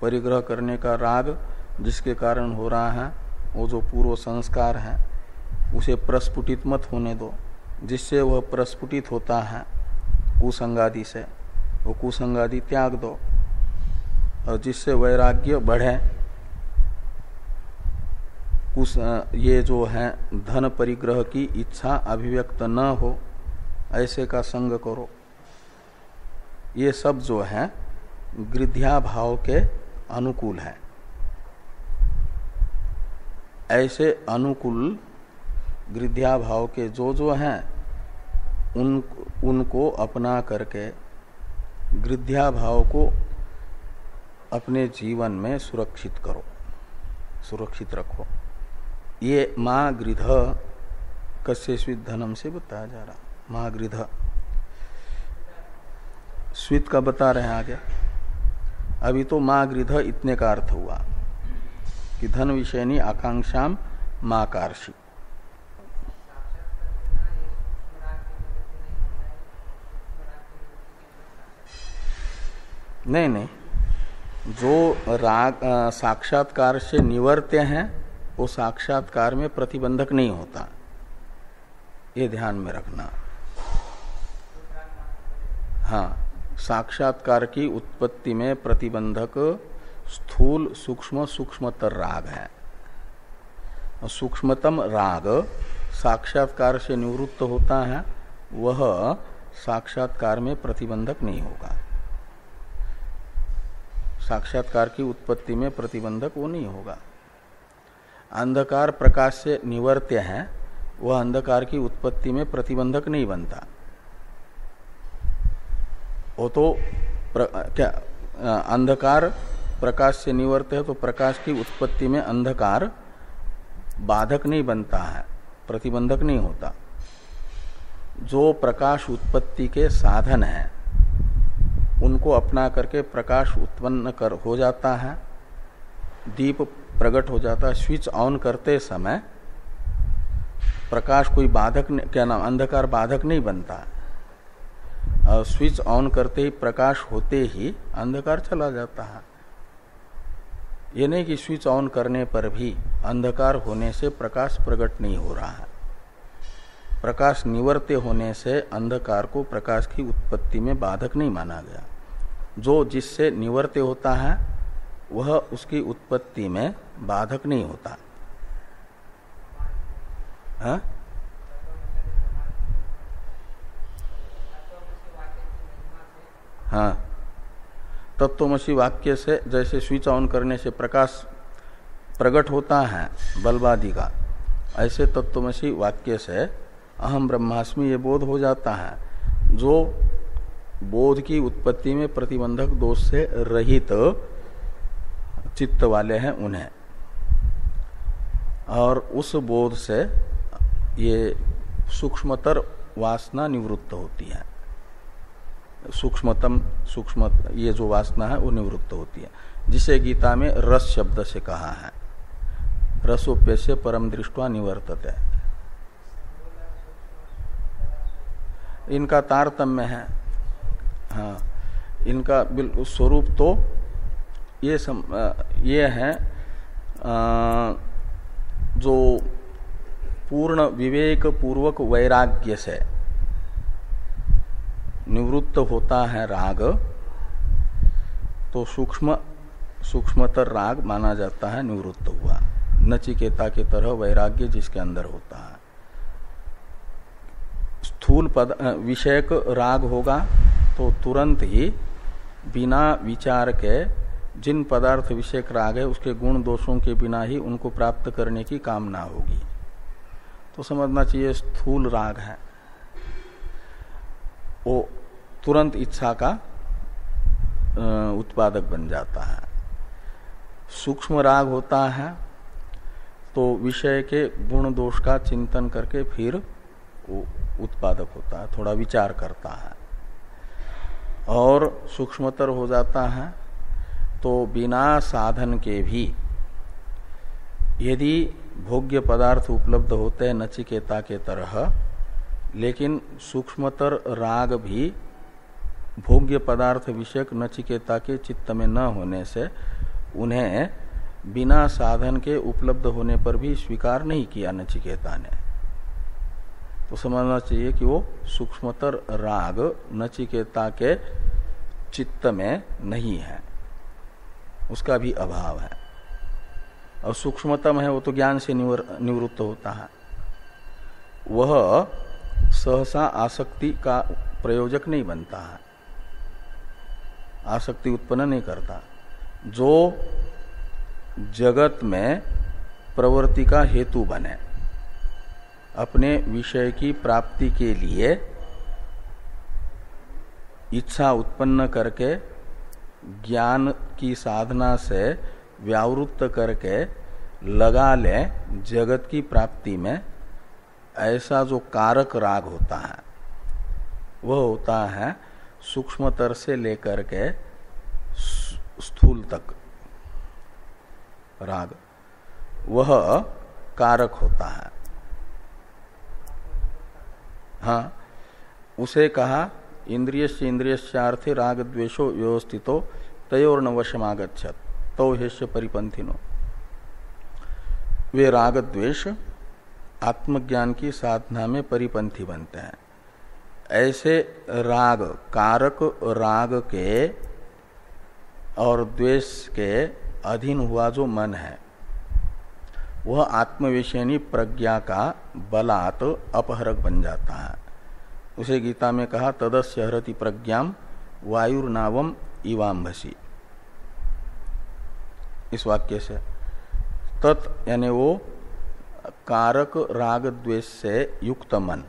परिग्रह करने का राग जिसके कारण हो रहा है वो जो पूर्व संस्कार है उसे प्रस्फुटित मत होने दो। जिससे वह प्रस्फुटित होता है कुसंगादि से, वो कुसंगादि त्याग दो। और जिससे वैराग्य बढ़े, ये जो है धन परिग्रह की इच्छा अभिव्यक्त न हो, ऐसे का संग करो। ये सब जो है गृध्या भाव के अनुकूल है। ऐसे अनुकूल गृध्या भाव के जो हैं उनको अपना करके गृध्या भाव को अपने जीवन में सुरक्षित करो, सुरक्षित रखो। ये माँ गृध कस्य स्वित धनम से बताया जा रहा। माँ गृध स्वित का बता रहे हैं आगे। अभी तो माँ गृध इतने का अर्थ हुआ कि धन विषयनी आकांक्षाम माँ कार्षि। नहीं, जो राग साक्षात्कार से निवर्त्य हैं वो साक्षात्कार में प्रतिबंधक नहीं होता, ये ध्यान में रखना। हाँ, साक्षात्कार की उत्पत्ति में प्रतिबंधक स्थूल सूक्ष्म सूक्ष्मतर राग है। सूक्ष्मतम राग साक्षात्कार से निवृत्त होता है, वह साक्षात्कार में प्रतिबंधक नहीं होगा। साक्षात्कार की उत्पत्ति में प्रतिबंधक वो नहीं होगा। अंधकार प्रकाश से निवर्त्य है, वह अंधकार की उत्पत्ति में प्रतिबंधक नहीं बनता। वो तो क्या अंधकार प्रकाश से निवर्त्य है, तो प्रकाश की उत्पत्ति में अंधकार बाधक नहीं बनता है, प्रतिबंधक नहीं होता। जो प्रकाश उत्पत्ति के साधन है उनको अपना करके प्रकाश उत्पन्न कर हो जाता है, दीप प्रकट हो जाता है। स्विच ऑन करते समय प्रकाश कोई बाधक, क्या नाम, अंधकार बाधक नहीं बनता। और स्विच ऑन करते ही प्रकाश होते ही अंधकार चला जाता है। ये नहीं कि स्विच ऑन करने पर भी अंधकार होने से प्रकाश प्रकट नहीं हो रहा है। प्रकाश निवर्त्य होने से अंधकार को प्रकाश की उत्पत्ति में बाधक नहीं माना गया। जो जिससे निवर्त्य होता है वह उसकी उत्पत्ति में बाधक नहीं होता। हाँ? हाँ, तत्वमसी वाक्य से जैसे स्विच ऑन करने से प्रकाश प्रकट होता है बल्बादि का, ऐसे तत्वमसी वाक्य से अहम ब्रह्मास्मि ये बोध हो जाता है। जो बोध की उत्पत्ति में प्रतिबंधक दोष से रहित चित्त वाले हैं उन्हें, और उस बोध से ये सूक्ष्मतर वासना निवृत्त होती है। सूक्ष्मतम सूक्ष्म ये जो वासना है वो निवृत्त होती है, जिसे गीता में रस शब्द से कहा है। रसोप्य से परम दृष्टवा निवर्तते। इनका तारतम्य है। हाँ, इनका बिल्कुल स्वरूप तो ये है जो पूर्ण विवेक पूर्वक वैराग्य से निवृत्त होता है राग, तो सूक्ष्मतर राग माना जाता है निवृत्त हुआ। नचिकेता के तरह वैराग्य जिसके अंदर होता है। स्थूल विषयक राग होगा तो तुरंत ही बिना विचार के जिन पदार्थ विषयक राग है उसके गुण दोषों के बिना ही उनको प्राप्त करने की कामना होगी। तो समझना चाहिए स्थूल राग है वो तुरंत इच्छा का उत्पादक बन जाता है। सूक्ष्म राग होता है तो विषय के गुण दोष का चिंतन करके फिर वो उत्पादक होता है, थोड़ा विचार करता है। और सूक्ष्मतर हो जाता है तो बिना साधन के भी यदि भोग्य पदार्थ उपलब्ध होते हैं नचिकेता के तरह, लेकिन सूक्ष्मतर राग भी भोग्य पदार्थ विषयक नचिकेता के चित्त में न होने से उन्हें बिना साधन के उपलब्ध होने पर भी स्वीकार नहीं किया नचिकेता ने। तो समझना चाहिए कि वो सूक्ष्मतर राग नचिकेता के चित्त में नहीं है, उसका भी अभाव है। और सूक्ष्मतम है वो तो ज्ञान से निवृत्त होता है, वह सहसा आसक्ति का प्रयोजक नहीं बनता है, आसक्ति उत्पन्न नहीं करता। जो जगत में प्रवृत्ति का हेतु बने, अपने विषय की प्राप्ति के लिए इच्छा उत्पन्न करके ज्ञान की साधना से व्यावृत्त करके लगा ले जगत की प्राप्ति में, ऐसा जो कारक राग होता है वह होता है सूक्ष्मतर से लेकर के स्थूल तक राग, वह कारक होता है। हाँ, उसे कहा इंद्रियस्य इंद्रियस्यार्थे राग द्वेषो व्यवस्थितो तयोर्न वशमागच्छत तौ हेष्य परिपंथिनो। वे राग द्वेष आत्मज्ञान की साधना में परिपंथी बनते हैं। ऐसे राग कारक राग के और द्वेष के अधीन हुआ जो मन है वह आत्मविषयनी प्रज्ञा का बलात् अपहरक बन जाता है। उसे गीता में कहा तदस्य हरति प्रज्ञाम वायुर्नावम इवाम्भसी, इस वाक्य से। तत् यानी वो कारक राग द्वेष से युक्त मन,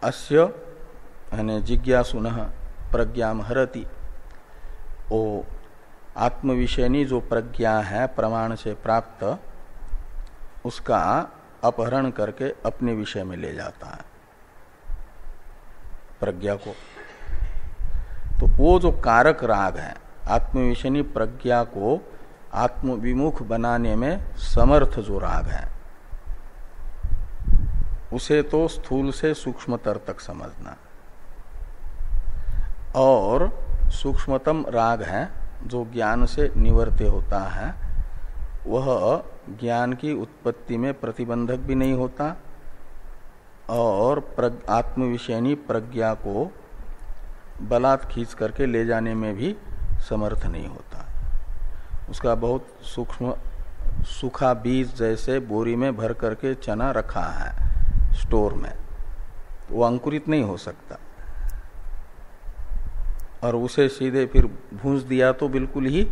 अस्य यानी जिज्ञासुनः प्रज्ञाम हरति, ओ आत्मविषयनी जो प्रज्ञा है प्रमाण से प्राप्त, उसका अपहरण करके अपने विषय में ले जाता है प्रज्ञा को। तो वो जो कारक राग है आत्मविषयनी प्रज्ञा को आत्मविमुख बनाने में समर्थ जो राग है उसे तो स्थूल से सूक्ष्मतर तक समझना। और सूक्ष्मतम राग है जो ज्ञान से निवर्त्य होता है, वह ज्ञान की उत्पत्ति में प्रतिबंधक भी नहीं होता और आत्मविषयनी प्रज्ञा को बलात् खींच करके ले जाने में भी समर्थ नहीं होता। उसका बहुत सूक्ष्म सूखा बीज जैसे बोरी में भर करके चना रखा है स्टोर में, वो अंकुरित नहीं हो सकता, और उसे सीधे फिर भूंज दिया तो बिल्कुल ही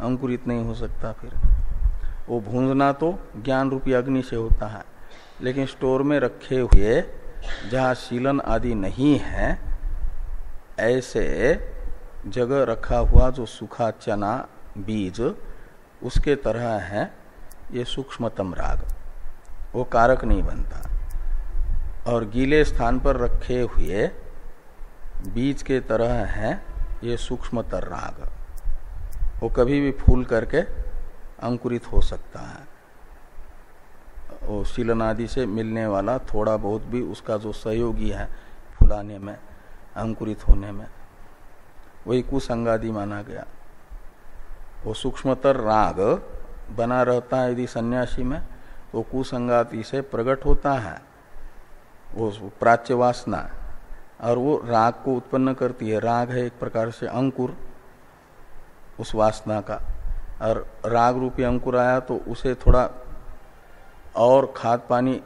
अंकुरित नहीं हो सकता। फिर वो भूंजना तो ज्ञान रूपी अग्नि से होता है, लेकिन स्टोर में रखे हुए जहाँ शीलन आदि नहीं है ऐसे जगह रखा हुआ जो सूखा चना बीज, उसके तरह है ये सूक्ष्मतम राग, वो कारक नहीं बनता। और गीले स्थान पर रखे हुए बीज के तरह है ये सूक्ष्मतर राग, वो कभी भी फूल करके अंकुरित हो सकता है। वो शीलन आदि से मिलने वाला थोड़ा बहुत भी उसका जो सहयोगी है फुलाने में अंकुरित होने में, वही कुसंगादि माना गया। वो सूक्ष्मतर राग बना रहता है यदि सन्यासी में, तो कुसंगादि से प्रकट होता है वो प्राच्य वासना, और वो राग को उत्पन्न करती है। राग है एक प्रकार से अंकुर उस वासना का, और राग रूपी अंकुर आया तो उसे थोड़ा और खाद पानी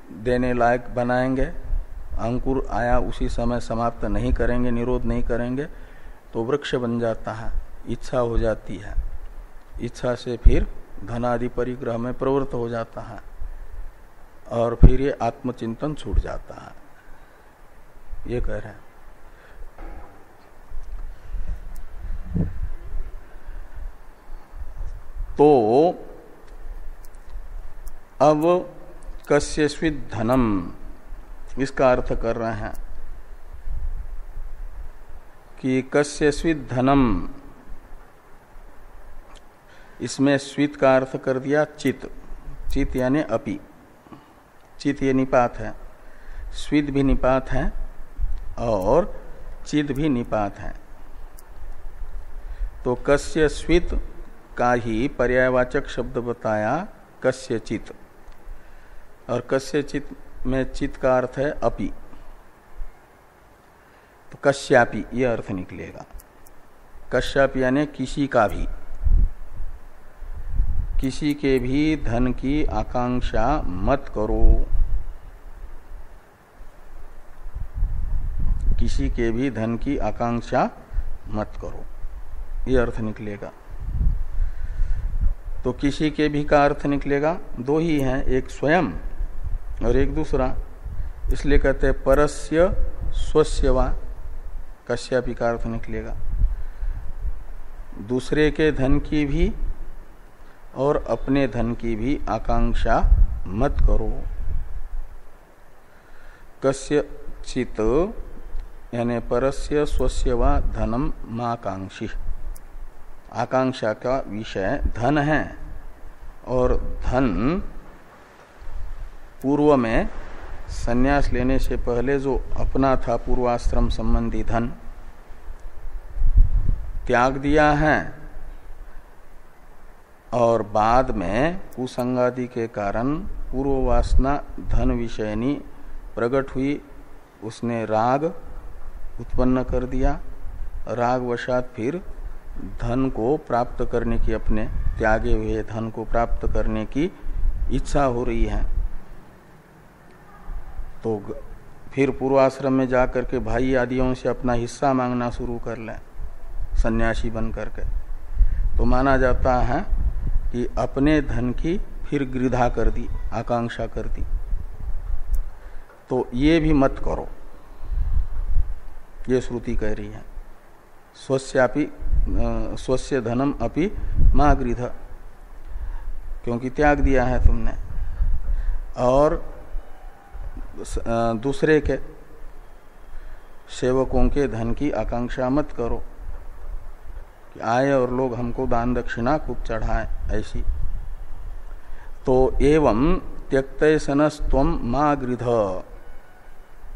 देने लायक बनाएंगे, अंकुर आया उसी समय समाप्त नहीं करेंगे, निरोध नहीं करेंगे तो वृक्ष बन जाता है, इच्छा हो जाती है, इच्छा से फिर धनादि परिग्रह में प्रवृत्त हो जाता है और फिर ये आत्मचिंतन छूट जाता है, ये कह रहे हैं। तो अब कस्यस्विद धनम इसका अर्थ कर रहे हैं कि कस्यस्विद धनम, इसमें स्वित का अर्थ कर दिया चित, चित यानी अपि, चित ये निपात है, स्वित भी निपात है और चित भी निपात है। तो कस्य स्वित का ही पर्यायवाचक शब्द बताया कस्यचित, और कस्यचित में चित का अर्थ है अपि, तो कश्यापि ये अर्थ निकलेगा। कश्यापि यानी किसी का भी, किसी के भी धन की आकांक्षा मत करो, किसी के भी धन की आकांक्षा मत करो, ये अर्थ निकलेगा। तो किसी के भी का अर्थ निकलेगा, दो ही हैं, एक स्वयं और एक दूसरा, इसलिए कहते हैं परस्य स्वस्य वा, कश्यापि का अर्थ निकलेगा दूसरे के धन की भी और अपने धन की भी आकांक्षा मत करो। कस्यचित यानी परस्य स्वस्य वा धनम माकांक्षी, आकांक्षा का विषय धन है और धन पूर्व में संन्यास लेने से पहले जो अपना था पूर्वाश्रम संबंधी धन त्याग दिया है और बाद में कुसंगादि के कारण पूर्व वासना धन विषयनी प्रकट हुई, उसने राग उत्पन्न कर दिया, राग वशात फिर धन को प्राप्त करने की, अपने त्यागे हुए धन को प्राप्त करने की इच्छा हो रही है, तो फिर पूर्वाश्रम में जाकर के भाई आदियों से अपना हिस्सा मांगना शुरू कर ले सन्यासी बन करके, तो माना जाता है कि अपने धन की फिर गृधा कर दी, आकांक्षा कर दी। तो ये भी मत करो, ये श्रुति कह रही है। स्वस्यापि स्वस्य धनम अपि मा गृध, क्योंकि त्याग दिया है तुमने, और दूसरे के सेवकों के धन की आकांक्षा मत करो कि आए और लोग हमको दान दक्षिणा खूब चढ़ाए, ऐसी। तो एवं त्यक्तय सनस्त्वम मा गृध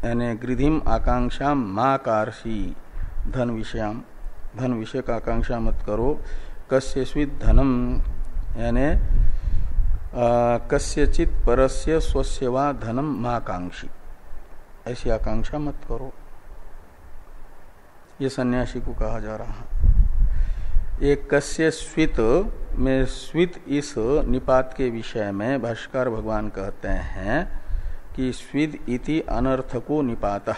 यानी गृधिम आकांक्षा मा कार्षी, धन विषयाम, धन विषय का आकांक्षा मत करो। कस्यस्विद धनम यानी कस्यचित परस्य स्वस्य वा धनम माकांक्षी, ऐसी आकांक्षा मत करो, ये सन्यासी को कहा जा रहा है। एक कस्यस्वित में स्वित इस निपात के विषय में भाष्यकार भगवान कहते हैं कि स्विद इति अनर्थको निपातः,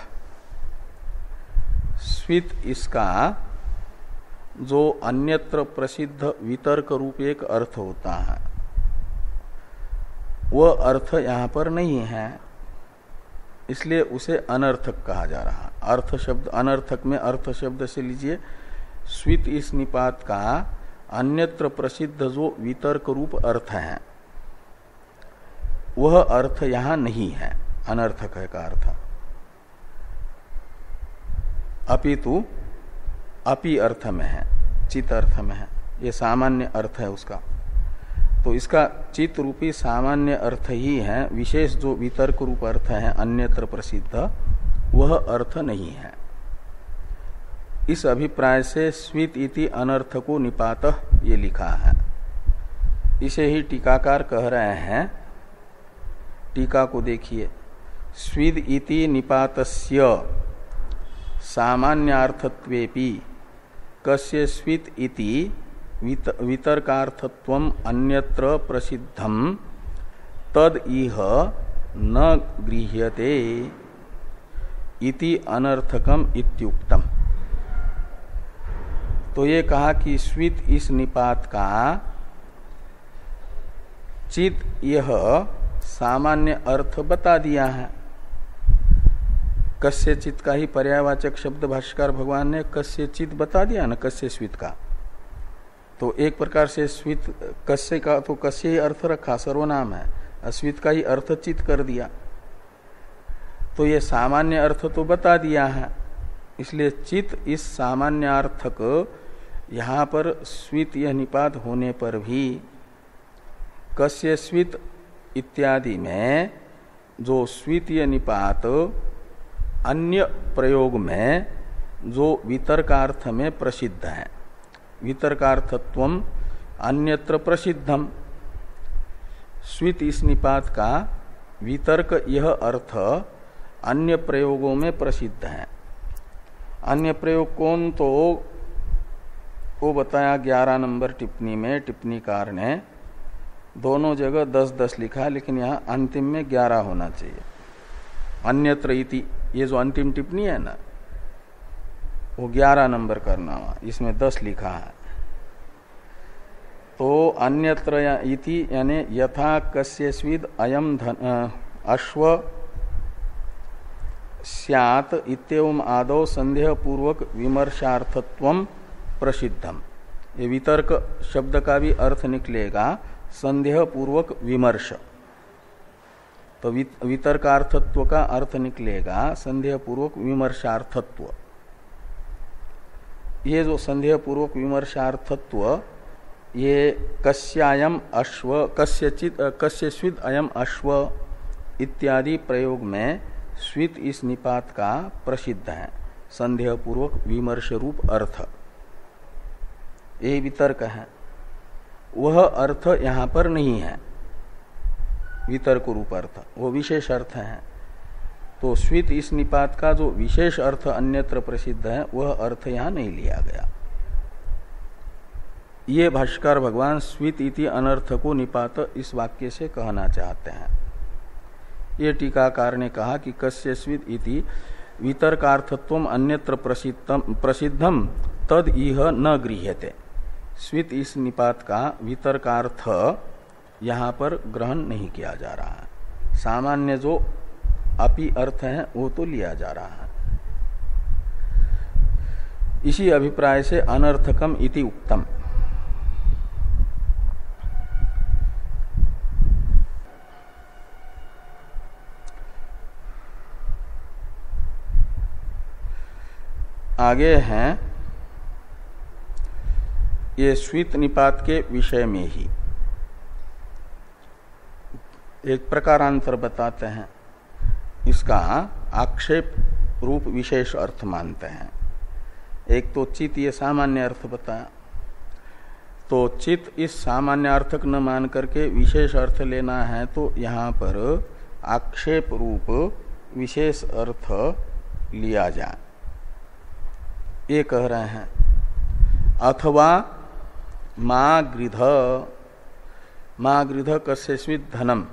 स्वित इसका जो अन्यत्र प्रसिद्ध वितर्क रूप एक अर्थ होता है वह अर्थ यहाँ पर नहीं है, इसलिए उसे अनर्थक कहा जा रहा है। अर्थ शब्द, अनर्थक में अर्थ शब्द से लीजिए, स्वित इस निपात का अन्यत्र प्रसिद्ध जो वितर्क रूप अर्थ है वह अर्थ यहाँ नहीं है, अनर्थक है का अर्थ। अपितु अपि अर्थ में है, चित अर्थ में है, ये सामान्य अर्थ है उसका। तो इसका चित रूपी सामान्य अर्थ ही है, विशेष जो वितर्क रूप अर्थ है अन्यत्र प्रसिद्ध, वह अर्थ नहीं है। इस अभिप्राय से स्वित इति अनर्थको निपातः ये लिखा है। इसे ही टीकाकार कह रहे हैं, टीका को देखिए। स्विद इति निपातस्य सामान्यार्थत्वेपि कस्य स्वित इति वितर्कार्थत्वम अन्यत्र प्रसिद्धम तद इह न गृह्यते इति अनर्थकम इत्युक्तम। तो ये कहा कि स्वित इस निपात का चित यह सामान्य अर्थ बता दिया है। कस्य चित का ही पर्यायवाचक शब्द भाष्यकार भगवान ने कस्य चित बता दिया ना, कस्य स्वित का। तो एक प्रकार से स्वित कस्य का तो कस्य ही अर्थ रखा, सर्वनाम है, अस्वित का ही अर्थ चित कर दिया। तो ये सामान्य अर्थ तो बता दिया है, इसलिए चित इस सामान्यार्थक यहाँ पर स्वित यह निपात होने पर भी कस्य स्वित इत्यादि में जो स्वितीय निपात अन्य प्रयोग में जो वितर्कार्थ में प्रसिद्ध है, वितर्कार्थत्वम अन्यत्र प्रसिद्धम। स्वित इस निपात का वितर्क यह अर्थ अन्य प्रयोगों में प्रसिद्ध है। अन्य प्रयोग कौन, तो वो बताया 11 नंबर टिप्पणी में। टिप्पणीकार ने दोनों जगह 10-10 लिखा, लेकिन यहाँ अंतिम में 11 होना चाहिए। अन्यत्र इति, ये जो अंतिम टिप्पणी है ना, वो 11 नंबर करना हुआ, इसमें 10 लिखा है। तो अन्यत्र इति यानी यथा कस्यस्विद अयम अश्व स्यात् इत्येवम् आदौ संदेह पूर्वक विमर्शार्थत्वम प्रसिद्धम। ये वितर्क शब्द का भी अर्थ निकलेगा संदेह पूर्वक विमर्श। तो वितर्कार्थत्व का अर्थ निकलेगा संदेह पूर्वक विमर्शार्थत्व। ये जो संदेह पूर्वक विमर्शार्थत्व, ये कस्यायम अश्व, कस्यस्विद अयम अश्व इत्यादि प्रयोग में स्वित इस निपात का प्रसिद्ध है संदेह पूर्वक विमर्श रूप अर्थ। ये वितर्क है, वह अर्थ यहां पर नहीं है। वितर्क रूप अर्थ वो विशेष अर्थ है। तो स्वित इस निपात का जो विशेष अर्थ अन्यत्र प्रसिद्ध है, वह अर्थ यहां नहीं लिया गया। ये भाष्यकार भगवान स्वित इति अनर्थ को निपात इस वाक्य से कहना चाहते हैं। ये टीकाकार ने कहा कि कस्य स्वित इति वितर्कार्थत्वम अन्यत्र प्रसिद्धम तद इह न गृह्यते। स्वित इस निपात का वितर्कार्थ यहाँ पर ग्रहण नहीं किया जा रहा है। सामान्य जो अपि अर्थ है वो तो लिया जा रहा है। इसी अभिप्राय से अनर्थकम इति उक्तम। आगे हैं ये स्वित निपात के विषय में ही एक प्रकारांतर बताते हैं। इसका आक्षेप रूप विशेष अर्थ मानते हैं। एक तो चित ये सामान्य अर्थ बताया, तो चित इस सामान्य अर्थक न मान करके विशेष अर्थ लेना है, तो यहाँ पर आक्षेप रूप विशेष अर्थ लिया जाए, ये कह रहे हैं। अथवा मा गृध कस्य स्वित धनम,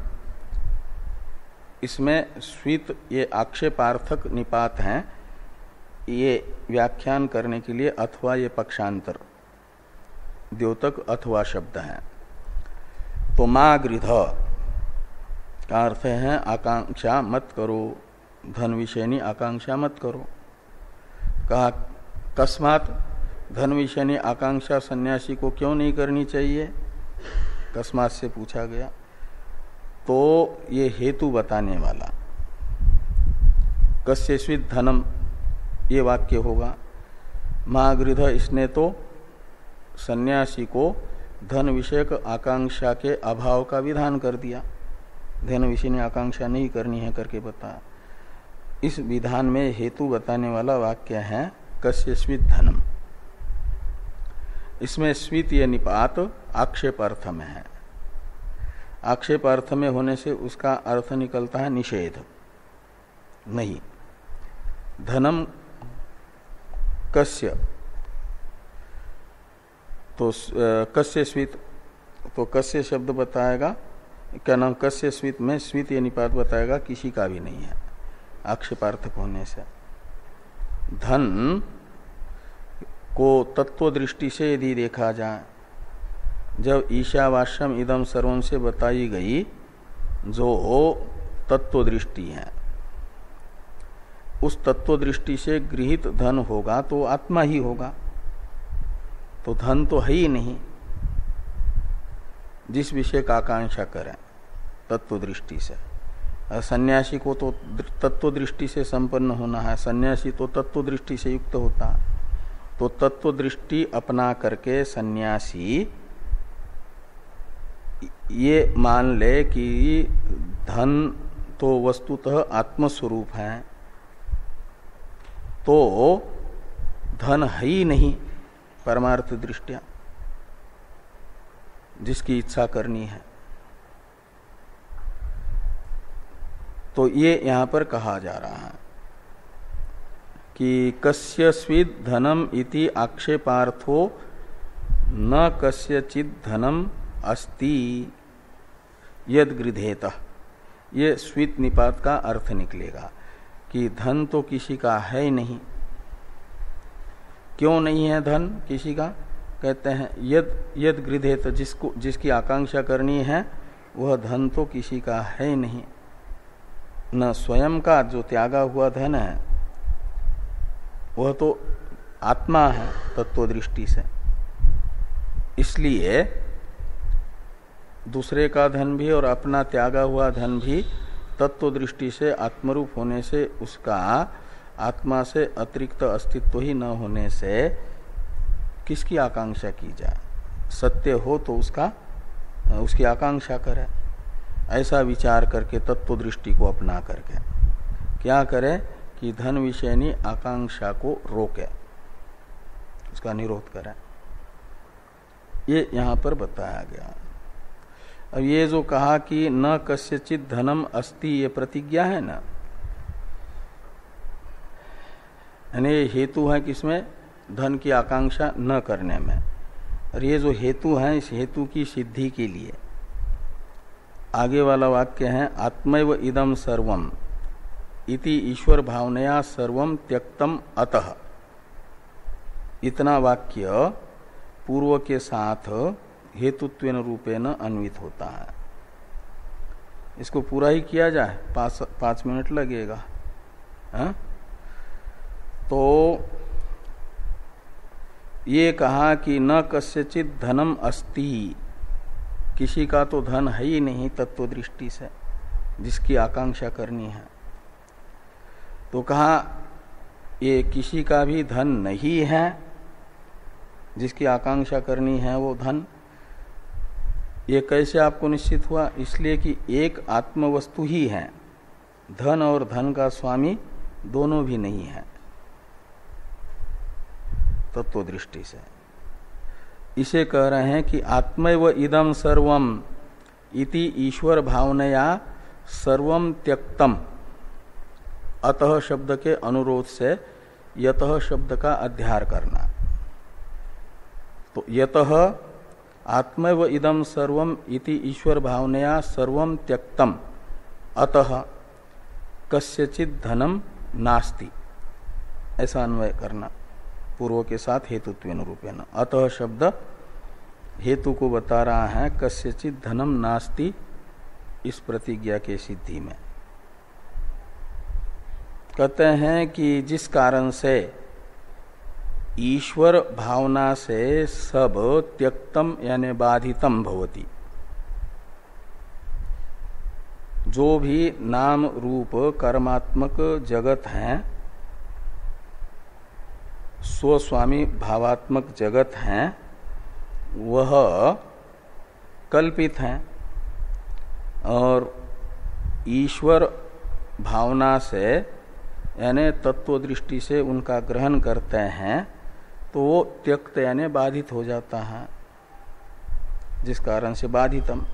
इसमें स्वित ये आक्षेपार्थक निपात हैं। ये व्याख्यान करने के लिए अथवा ये पक्षांतर द्योतक अथवा शब्द है। तो मा गृध का अर्थ है आकांक्षा मत करो, धन विषयनी आकांक्षा मत करो। कहा कस्मात, धन विषयनी आकांक्षा सन्यासी को क्यों नहीं करनी चाहिए, कस्मात से पूछा गया। तो ये हेतु बताने वाला कस्यस्वित धनम ये वाक्य होगा। महागृध, इसने तो सन्यासी को धन विषयक आकांक्षा के अभाव का विधान कर दिया, धन विषयनी आकांक्षा नहीं करनी है करके बताया। इस विधान में हेतु बताने वाला वाक्य है कस्यस्वित धनम। इसमें स्वित ये निपात आक्षेप अर्थ में है। आक्षेप अर्थ में होने से उसका अर्थ निकलता है निषेध, नहीं। धनम कस्य, तो कस्य स्वित, तो कस्य शब्द बताएगा क्या नाम कस्य स्वित में स्वित ये निपात बताएगा किसी का भी नहीं है आक्षेपार्थक होने से। धन को तत्व दृष्टि से यदि देखा जाए, जब ईशावास्यम इदम सर्वम से बताई गई जो तत्व दृष्टि है, उस तत्व दृष्टि से गृहीत धन होगा तो आत्मा ही होगा, तो धन तो है ही नहीं जिस विषय का आकांक्षा करें तत्व दृष्टि से। सन्यासी को तो तत्व दृष्टि से संपन्न होना है, सन्यासी तो तत्व दृष्टि से युक्त होता है, तो तत्व दृष्टि अपना करके सन्यासी ये मान ले कि धन तो वस्तुतः आत्मस्वरूप है, तो धन है ही नहीं परमार्थ दृष्टिया जिसकी इच्छा करनी है। तो ये यहां पर कहा जा रहा है कि कस्य स्विद धनम इति आक्षेपार्थो न कस्यचिद धनम अस्ति यद गृधेत। ये स्वित निपात का अर्थ निकलेगा कि धन तो किसी का है ही नहीं। क्यों नहीं है धन किसी का? कहते हैं यद गृधेत, जिसकी आकांक्षा करनी है वह धन तो किसी का है ही नहीं। न स्वयं का जो त्यागा हुआ धन है वह तो आत्मा है तत्व दृष्टि से, इसलिए दूसरे का धन भी और अपना त्यागा हुआ धन भी तत्व दृष्टि से आत्मरूप होने से उसका आत्मा से अतिरिक्त अस्तित्व ही न होने से किसकी आकांक्षा की जाए? सत्य हो तो उसकी आकांक्षा करे। ऐसा विचार करके तत्व दृष्टि को अपना करके क्या करे कि धन विषयनी आकांक्षा को रोके, उसका निरोध करे। ये यहां पर बताया गया। अब ये जो कहा कि न कस्यचित धनम अस्ति, ये प्रतिज्ञा है ना, यानी हेतु है किसमें? धन की आकांक्षा न करने में। और ये जो हेतु है इस हेतु की सिद्धि के लिए आगे वाला वाक्य है आत्मैव इदम सर्वम इति ईश्वर भावनया सर्वम त्यक्तम अतः। इतना वाक्य पूर्व के साथ हेतुत्वेन रूपेण अन्वित होता है। इसको पूरा ही किया जाए, 5 मिनट लगेगा। तो ये कहा कि न कस्यचित धनम अस्ति, किसी का तो धन है ही नहीं तत्व दृष्टि से जिसकी आकांक्षा करनी है। तो कहा ये किसी का भी धन नहीं है जिसकी आकांक्षा करनी है वो धन। ये कैसे आपको निश्चित हुआ? इसलिए कि एक आत्म वस्तु ही है, धन और धन का स्वामी दोनों भी नहीं है तत्व दृष्टि से। इसे कह रहे हैं कि आत्मैव इदम सर्वम इति ईश्वर भावनया सर्वम त्यक्तम। अतः शब्द के अनुरोध से यतः शब्द का अध्यार करना। तो यतः आत्मैव इदम सर्वम इति ईश्वर भावनया सर्वम त्यक्तम अतः कस्यचित धनम नास्ति, ऐसा अन्वय करना पूर्व के साथ हेतुत्वेन रूपेण। अतः शब्द हेतु को बता रहा है कस्यचित धनम नास्ति इस प्रतिज्ञा के सिद्धि में। कहते हैं कि जिस कारण से ईश्वर भावना से सब त्यक्तम यानी बाधितम भवति, जो भी नाम रूप कर्मात्मक जगत हैं, स्वस्वामी भावात्मक जगत हैं, वह कल्पित हैं और ईश्वर भावना से यानी तत्व दृष्टि से उनका ग्रहण करते हैं तो वो त्यक्त यानी बाधित हो जाता है, जिस कारण से बाधितम।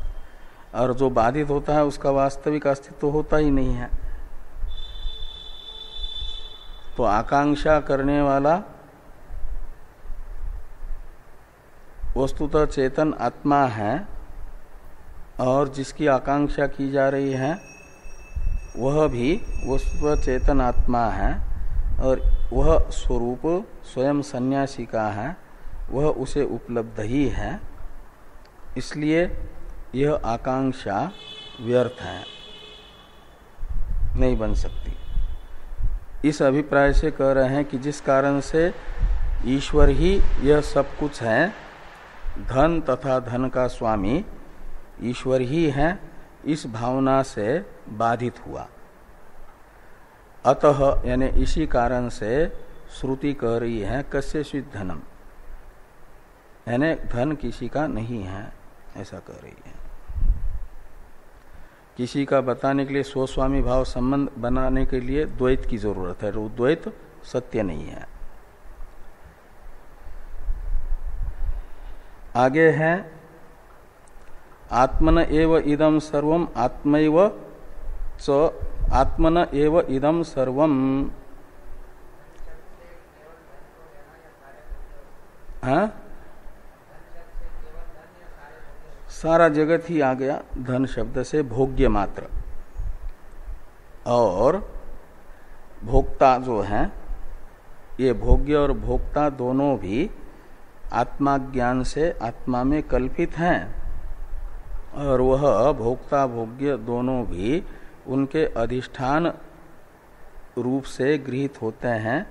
और जो बाधित होता है उसका वास्तविक अस्तित्व होता ही नहीं है। तो आकांक्षा करने वाला वस्तुतः चेतन आत्मा है, और जिसकी आकांक्षा की जा रही है वह भी वो स्वचेतन आत्मा है और वह स्वरूप स्वयं सन्यासी का है, वह उसे उपलब्ध ही है, इसलिए यह आकांक्षा व्यर्थ है, नहीं बन सकती। इस अभिप्राय से कह रहे हैं कि जिस कारण से ईश्वर ही यह सब कुछ है, धन तथा धन का स्वामी ईश्वर ही है, इस भावना से बाधित हुआ। अतः यानी इसी कारण से श्रुति कह रही है कस्यचित् धनम, यानी धन किसी का नहीं है, ऐसा कह रही है। किसी का बताने के लिए स्वस्वामी भाव संबंध बनाने के लिए द्वैत की जरूरत है, वो द्वैत सत्य नहीं है। आगे है आत्मन एव इदम सर्वम आत्मैव च आत्मन एव इदम सर्वम। हाँ, सारा जगत ही आ गया धन शब्द से, भोग्य मात्र। और भोक्ता जो है, ये भोग्य और भोक्ता दोनों भी आत्मा ज्ञान से आत्मा में कल्पित हैं, और वह भोक्ता भोग्य दोनों भी उनके अधिष्ठान रूप से गृहीत होते हैं,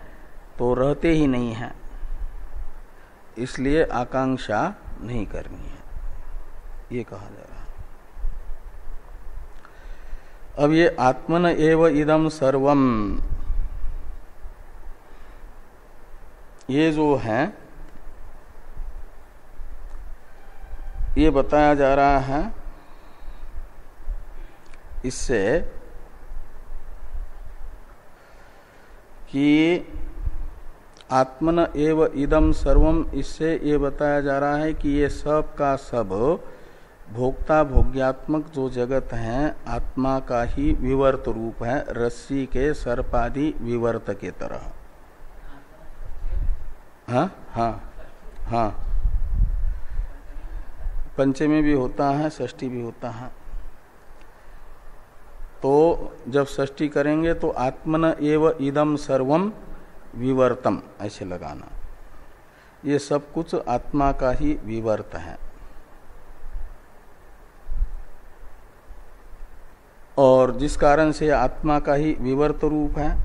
तो रहते ही नहीं हैं, इसलिए आकांक्षा नहीं करनी है, ये कहा जा रहा है। अब ये आत्मन एव इदम सर्वम, ये जो है ये बताया जा रहा है, इससे कि आत्मन एव इदम सर्वम, इससे ये बताया जा रहा है कि ये सब का सब भोक्ता भोग्यात्मक जो जगत है आत्मा का ही विवर्त रूप है, रस्सी के सर्पादि विवर्त के तरह। हाँ हाँ हाँ, पंचमी भी होता है, षष्ठी भी होता है। तो जब षष्ठी करेंगे तो आत्मन एव इदम सर्वम विवर्तम ऐसे लगाना, ये सब कुछ आत्मा का ही विवर्त है। और जिस कारण से आत्मा का ही विवर्त रूप है,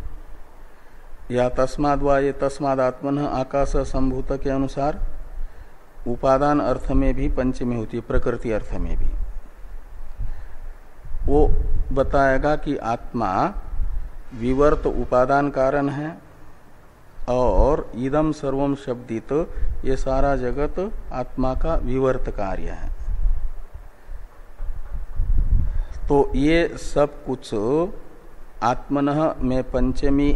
या तस्माद् वा ये तस्माद् आत्मनः आकाश संभूत के अनुसार उपादान अर्थ में भी पंचमी होती है, प्रकृति अर्थ में भी। वो बताएगा कि आत्मा विवर्त उपादान कारण है, और इदम सर्वम शब्दित ये सारा जगत आत्मा का विवर्त कार्य है। तो ये सब कुछ आत्मनः में पंचमी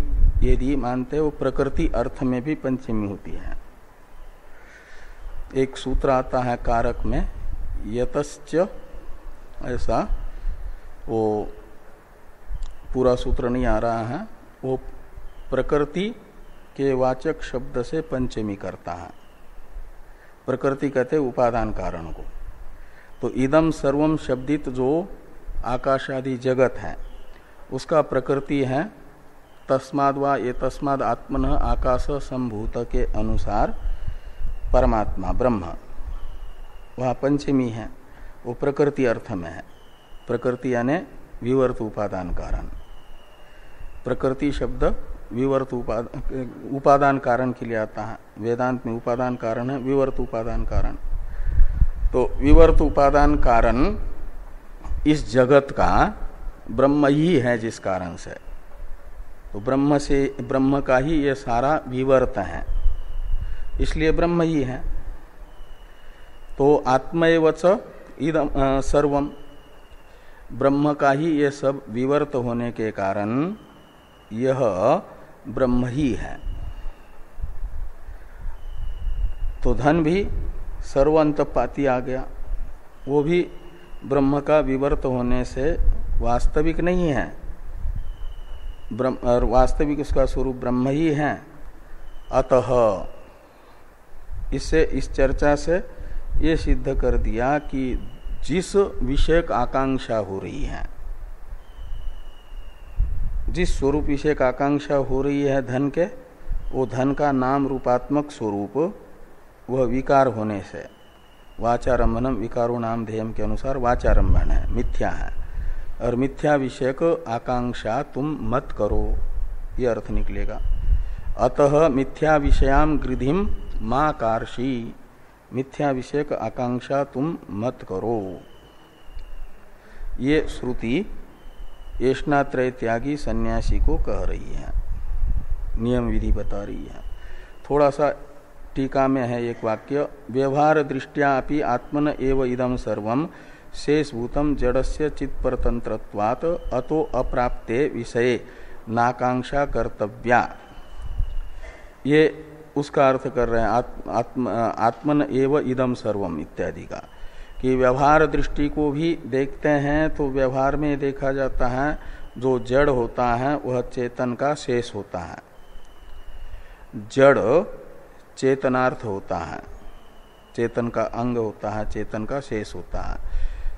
यदि मानते हो, प्रकृति अर्थ में भी पंचमी होती है। एक सूत्र आता है कारक में, यतश्च, ऐसा वो पूरा सूत्र नहीं आ रहा है, वो प्रकृति के वाचक शब्द से पंचमी करता है। प्रकृति कहते उपादान कारण को। तो इदम सर्वम शब्दित जो आकाशादि जगत है उसका प्रकृति है तस्माद् वा ये तस्माद् आत्मनः आकाश संभूत के अनुसार परमात्मा ब्रह्म, वह पंचमी है, वो प्रकृति अर्थ में है। प्रकृति यानी विवर्त उपादान कारण। प्रकृति शब्द विवर्त उपादान कारण के लिए आता है, वेदांत में उपादान कारण है, विवर्त उपादान कारण। तो विवर्त उपादान कारण इस जगत का ब्रह्म ही है, जिस कारण से, तो ब्रह्म से, ब्रह्म का ही ये सारा विवर्त है, इसलिए ब्रह्म ही है। तो आत्मैव च इदम सर्वम, ब्रह्म का ही ये सब विवर्त होने के कारण यह ब्रह्म ही है। तो धन भी सर्वांतपाती आ गया, वो भी ब्रह्म का विवर्त होने से वास्तविक नहीं है, और वास्तविक उसका स्वरूप ब्रह्म ही है। अतः इससे, इस चर्चा से ये सिद्ध कर दिया कि जिस विषयक आकांक्षा हो रही है, जिस स्वरूप विषयक आकांक्षा हो रही है धन के, वो धन का नाम रूपात्मक स्वरूप वह विकार होने से, वाचारंभनम विकारो नाम ध्येयम के अनुसार वाचारंभन है, मिथ्या है। और मिथ्या विषयक आकांक्षा तुम मत करो, ये अर्थ निकलेगा। अतः मिथ्या विषयाम गृधिम मा कार्षी, मिथ्या विषयक आकांक्षा तुम मत करो। ये श्रुति येष्णात्रय त्यागी सन्यासी को कह रही है, नियम विधि बता रही है। थोड़ा सा टीका में है एक वाक्य, व्यवहार दृष्टिया अपि आत्मन एव इदम सर्वम शेषभूतम जड़स्य चित्परतंत्रत्वात् अतो अप्राप्ते विषये नाकांक्षा कर्तव्या। ये उसका अर्थ कर रहे हैं आत्मन एव इदम सर्वम इत्यादि का, कि व्यवहार दृष्टि को भी देखते हैं तो व्यवहार में देखा जाता है जो जड़ होता है वह चेतन का शेष होता है, जड़ चेतनार्थ होता है, चेतन का अंग होता है, चेतन का शेष होता है।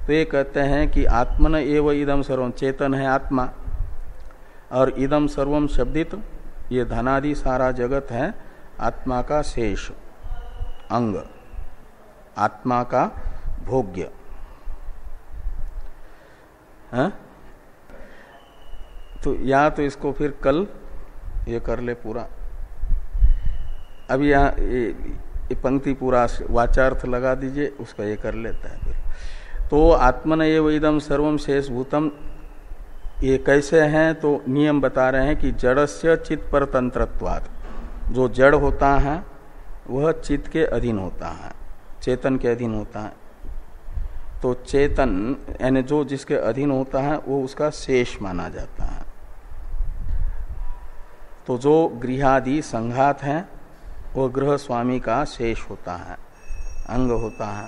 तो ये कहते हैं कि आत्मन एव इदम सर्वम, चेतन है आत्मा, और इदम सर्वम शब्दित ये धनादि सारा जगत है आत्मा का शेष अंग, आत्मा का भोग्य है? तो या तो इसको फिर कल ये कर ले पूरा। अभी यहाँ ये पंक्ति पूरा वाचार्थ लगा दीजिए, उसका ये कर लेता है फिर। तो आत्मन एव इदम सर्वम शेषभूतम, ये कैसे हैं? तो नियम बता रहे हैं कि जड़स्य चित्त परतंत्रत्वात्, जो जड़ होता है वह चित्त के अधीन होता है, चेतन के अधीन होता है। तो चेतन यानी जो जिसके अधीन होता है वो उसका शेष माना जाता है। तो जो गृहादि संघात है वो गृह स्वामी का शेष होता है, अंग होता है।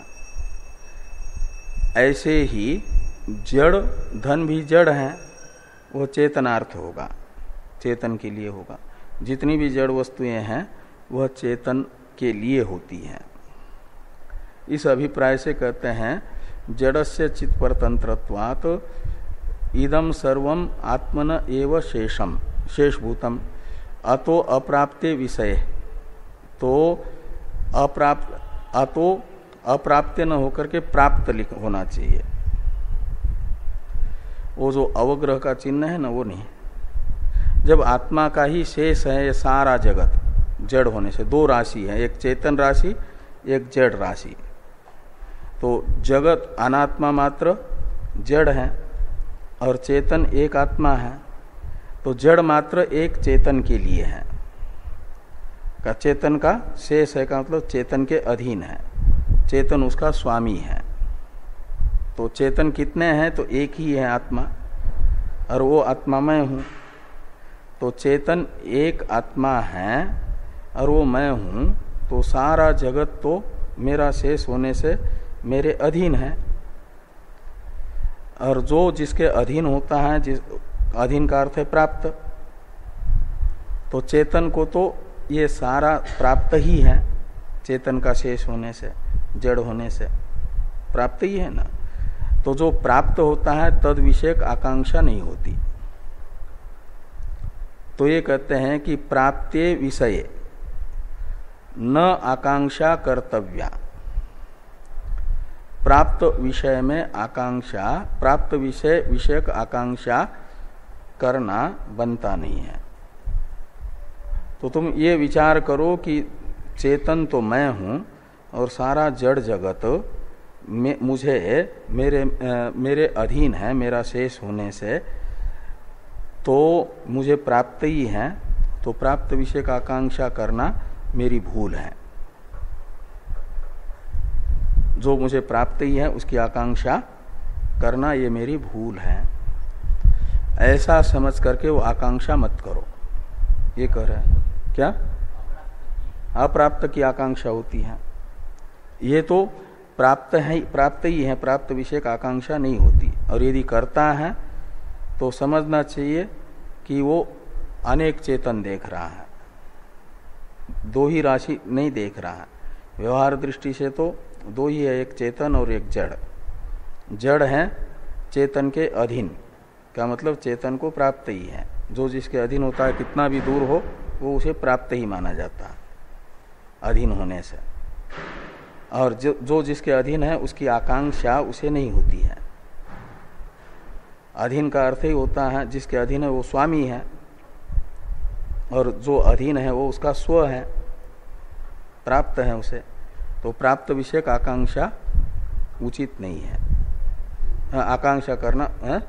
ऐसे ही जड़ धन भी जड़ है, वो चेतनार्थ होगा, चेतन के लिए होगा। जितनी भी जड़ वस्तुएं हैं वह चेतन के लिए होती हैं। इस अभिप्राय से कहते हैं जड़स्य चित्त परतंत्रत्वात् इदम सर्वम आत्मन एव शेषम शेषभूतम अतो अप्राप्ते विषय, तो अप्राप्त न होकर के प्राप्त होना चाहिए। वो जो अवग्रह का चिन्ह है ना, वो नहीं। जब आत्मा का ही शेष है ये सारा जगत, जड़ होने से दो राशि है, एक चेतन राशि एक जड़ राशि। तो जगत अनात्मा मात्र जड़ है और चेतन एक आत्मा है। तो जड़ मात्र एक चेतन के लिए है, का चेतन का शेष है का मतलब चेतन के अधीन है, चेतन उसका स्वामी है। तो चेतन कितने हैं? तो एक ही है आत्मा, और वो आत्मा मैं हूं। तो चेतन एक आत्मा है और वो मैं हूं, तो सारा जगत तो मेरा शेष होने से मेरे अधीन है। और जो जिसके अधीन होता है, जिस अधीन का अर्थ है प्राप्त, तो चेतन को तो ये सारा प्राप्त ही है, चेतन का शेष होने से, जड़ होने से प्राप्त ही है ना। तो जो प्राप्त होता है तद विषयक आकांक्षा नहीं होती। तो ये कहते हैं कि प्राप्ते विषये न आकांक्षा कर्तव्या, प्राप्त विषय में आकांक्षा, प्राप्त विषय विषयक आकांक्षा करना बनता नहीं है। तो तुम ये विचार करो कि चेतन तो मैं हूं और सारा जड़ जगत मुझे मेरे अधीन है, मेरा शेष होने से तो मुझे प्राप्त ही है। तो प्राप्त विषय का आकांक्षा करना मेरी भूल है। जो मुझे प्राप्त ही है उसकी आकांक्षा करना ये मेरी भूल है। ऐसा समझ करके वो आकांक्षा मत करो, ये कह रहे हैं। क्या अप्राप्त की आकांक्षा होती है? ये तो प्राप्त ही है, प्राप्त विषय का आकांक्षा नहीं होती। और यदि करता है तो समझना चाहिए कि वो अनेक चेतन देख रहा है, दो ही राशि नहीं देख रहा है। व्यवहार दृष्टि से तो दो ही है, एक चेतन और एक जड़। जड़ है चेतन के अधीन, का मतलब चेतन को प्राप्त ही है। जो जिसके अधीन होता है कितना भी दूर हो वो उसे प्राप्त ही माना जाता है अधीन होने से। और जो जिसके अधीन है उसकी आकांक्षा उसे नहीं होती है। अधीन का अर्थ ही होता है जिसके अधीन है वो स्वामी है, और जो अधीन है वो उसका स्व है, प्राप्त है उसे। तो प्राप्त विषयक आकांक्षा उचित नहीं है। आकांक्षा करना है,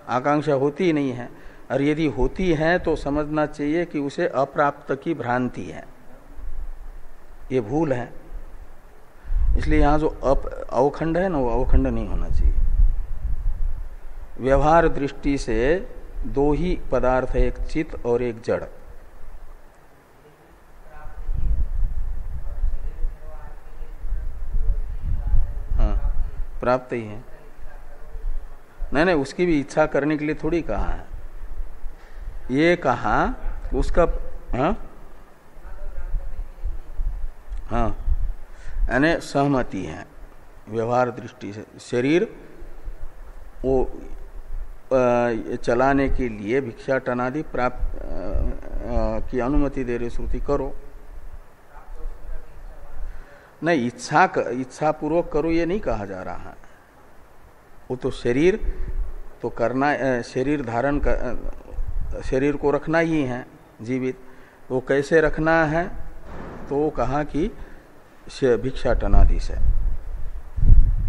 आकांक्षा होती ही नहीं है। और यदि होती है तो समझना चाहिए कि उसे अप्राप्त की भ्रांति है, ये भूल है। इसलिए यहां जो अवखंड है ना, वो अवखंड नहीं होना चाहिए। व्यवहार दृष्टि से दो ही पदार्थ है, एक चित और एक जड़। हाँ, प्राप्त ही है। नहीं, उसकी भी इच्छा करने के लिए थोड़ी कहा है। ये कहा उसका हाँ यानी सहमति है व्यवहार दृष्टि से। शरीर वो चलाने के लिए भिक्षाटन आदि प्राप्त की अनुमति दे रही श्रुति, करो। नहीं, इच्छा पूर्वक करो ये नहीं कहा जा रहा है। वो तो शरीर तो करना, शरीर धारण कर, शरीर को रखना ही है जीवित। तो कैसे रखना है? तो कहा कि भिक्षाटन आदि से।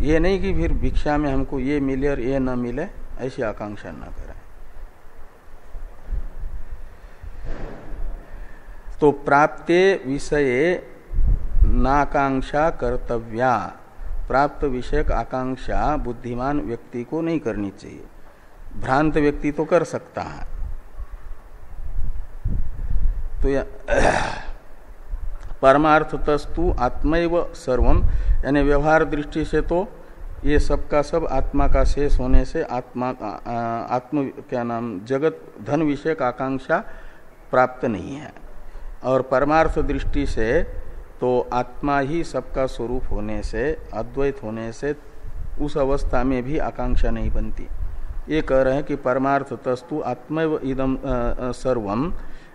ये नहीं कि फिर भिक्षा में हमको ये मिले और ये न मिले, ऐसी आकांक्षा न करें। तो प्राप्ते विषये नाकांक्षा कर्तव्या, प्राप्त विषयक आकांक्षा बुद्धिमान व्यक्ति को नहीं करनी चाहिए। भ्रांत व्यक्ति तो कर सकता है। तो परमार्थतस्तु आत्मैव सर्वम, यानी व्यवहार दृष्टि से तो ये सब का सब आत्मा का शेष होने से आत्म क्या नाम जगत धन विषयक आकांक्षा प्राप्त नहीं है। और परमार्थ दृष्टि से तो आत्मा ही सबका स्वरूप होने से, अद्वैत होने से उस अवस्था में भी आकांक्षा नहीं बनती। ये कह रहे हैं कि परमार्थ तस्तु आत्मैव इदम सर्वम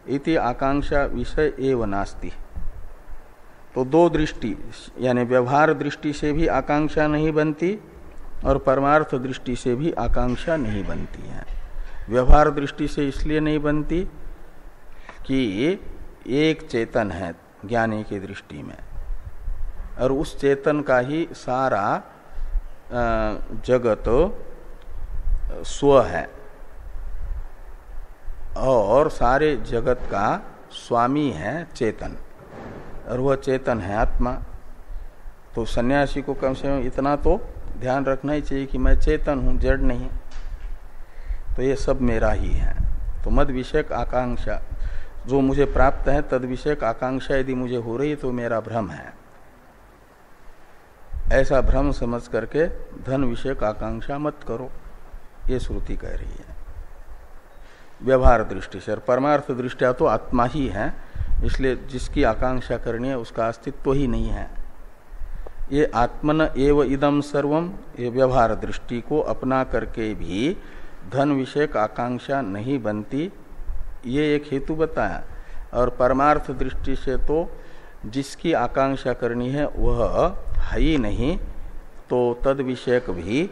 इति आकांक्षा विषय एव नास्ति। तो दो दृष्टि, यानी व्यवहार दृष्टि से भी आकांक्षा नहीं बनती और परमार्थ दृष्टि से भी आकांक्षा नहीं बनती है। व्यवहार दृष्टि से इसलिए नहीं बनती कि एक चेतन है ज्ञानी की दृष्टि में, और उस चेतन का ही सारा जगत स्व है, और सारे जगत का स्वामी है चेतन, और वह चेतन है आत्मा। तो सन्यासी को कम से कम इतना तो ध्यान रखना ही चाहिए कि मैं चेतन हूं, जड़ नहीं। तो ये सब मेरा ही है। तो मद विषयक आकांक्षा जो मुझे प्राप्त है, तद विषयक आकांक्षा यदि मुझे हो रही तो मेरा भ्रम है। ऐसा भ्रम समझ करके धन विषयक आकांक्षा मत करो, ये श्रुति कह रही है व्यवहार दृष्टि से। और परमार्थ दृष्टिया तो आत्मा ही है, इसलिए जिसकी आकांक्षा करनी है उसका अस्तित्व ही नहीं है। ये आत्मन एव इदम सर्वम, ये व्यवहार दृष्टि को अपना करके भी धन विषयक आकांक्षा नहीं बनती, ये एक हेतु बताया। और परमार्थ दृष्टि से तो जिसकी आकांक्षा करनी है वह है ही नहीं, तो तद विषयक भी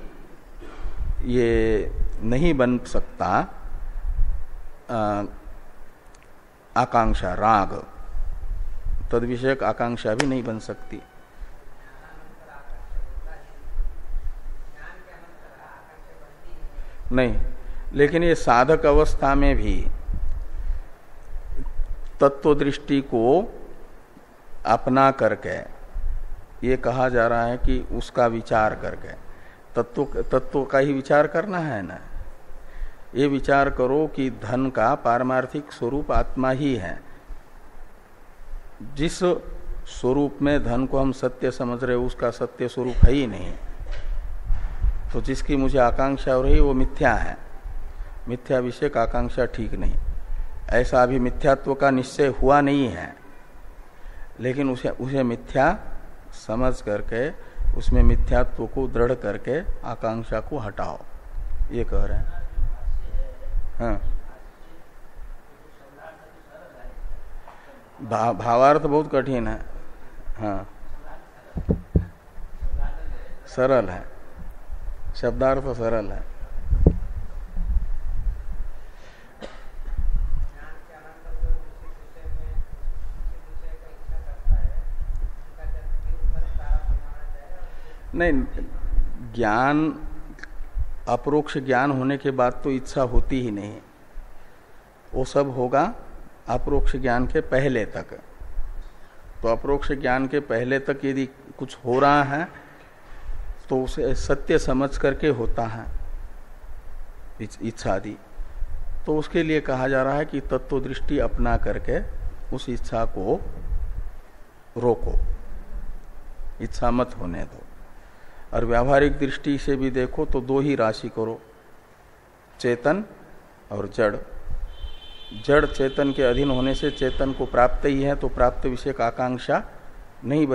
ये नहीं बन सकता आकांक्षा, राग, तद विषयक आकांक्षा भी नहीं बन सकती। नहीं, लेकिन ये साधक अवस्था में भी तत्व दृष्टि को अपना करके ये कहा जा रहा है कि उसका विचार करके, तत्व का ही विचार करना है ना। ये विचार करो कि धन का पारमार्थिक स्वरूप आत्मा ही है। जिस स्वरूप में धन को हम सत्य समझ रहे उसका सत्य स्वरूप है ही नहीं, तो जिसकी मुझे आकांक्षा हो रही वो मिथ्या है। मिथ्या विषयक आकांक्षा ठीक नहीं। ऐसा अभी मिथ्यात्व का निश्चय हुआ नहीं है, लेकिन उसे मिथ्या समझ करके उसमें मिथ्यात्व को दृढ़ करके आकांक्षा को हटाओ, ये कह रहे हैं। हाँ, भावार्थ बहुत कठिन है। हाँ, सरल है, शब्दार्थ सरल है। नहीं, ज्ञान, अपरोक्ष ज्ञान होने के बाद तो इच्छा होती ही नहीं, वो सब होगा अपरोक्ष ज्ञान के पहले तक। तो अपरोक्ष ज्ञान के पहले तक यदि कुछ हो रहा है तो उसे सत्य समझ करके होता है इच्छा आदि। तो उसके लिए कहा जा रहा है कि तत्व दृष्टि अपना करके उस इच्छा को रोको, इच्छा मत होने दो। और व्यावहारिक दृष्टि से भी देखो तो दो ही राशि करो, चेतन और जड़। जड़ चेतन के अधीन होने से चेतन को प्राप्त ही है, तो प्राप्त विषयक आकांक्षा नहीं बच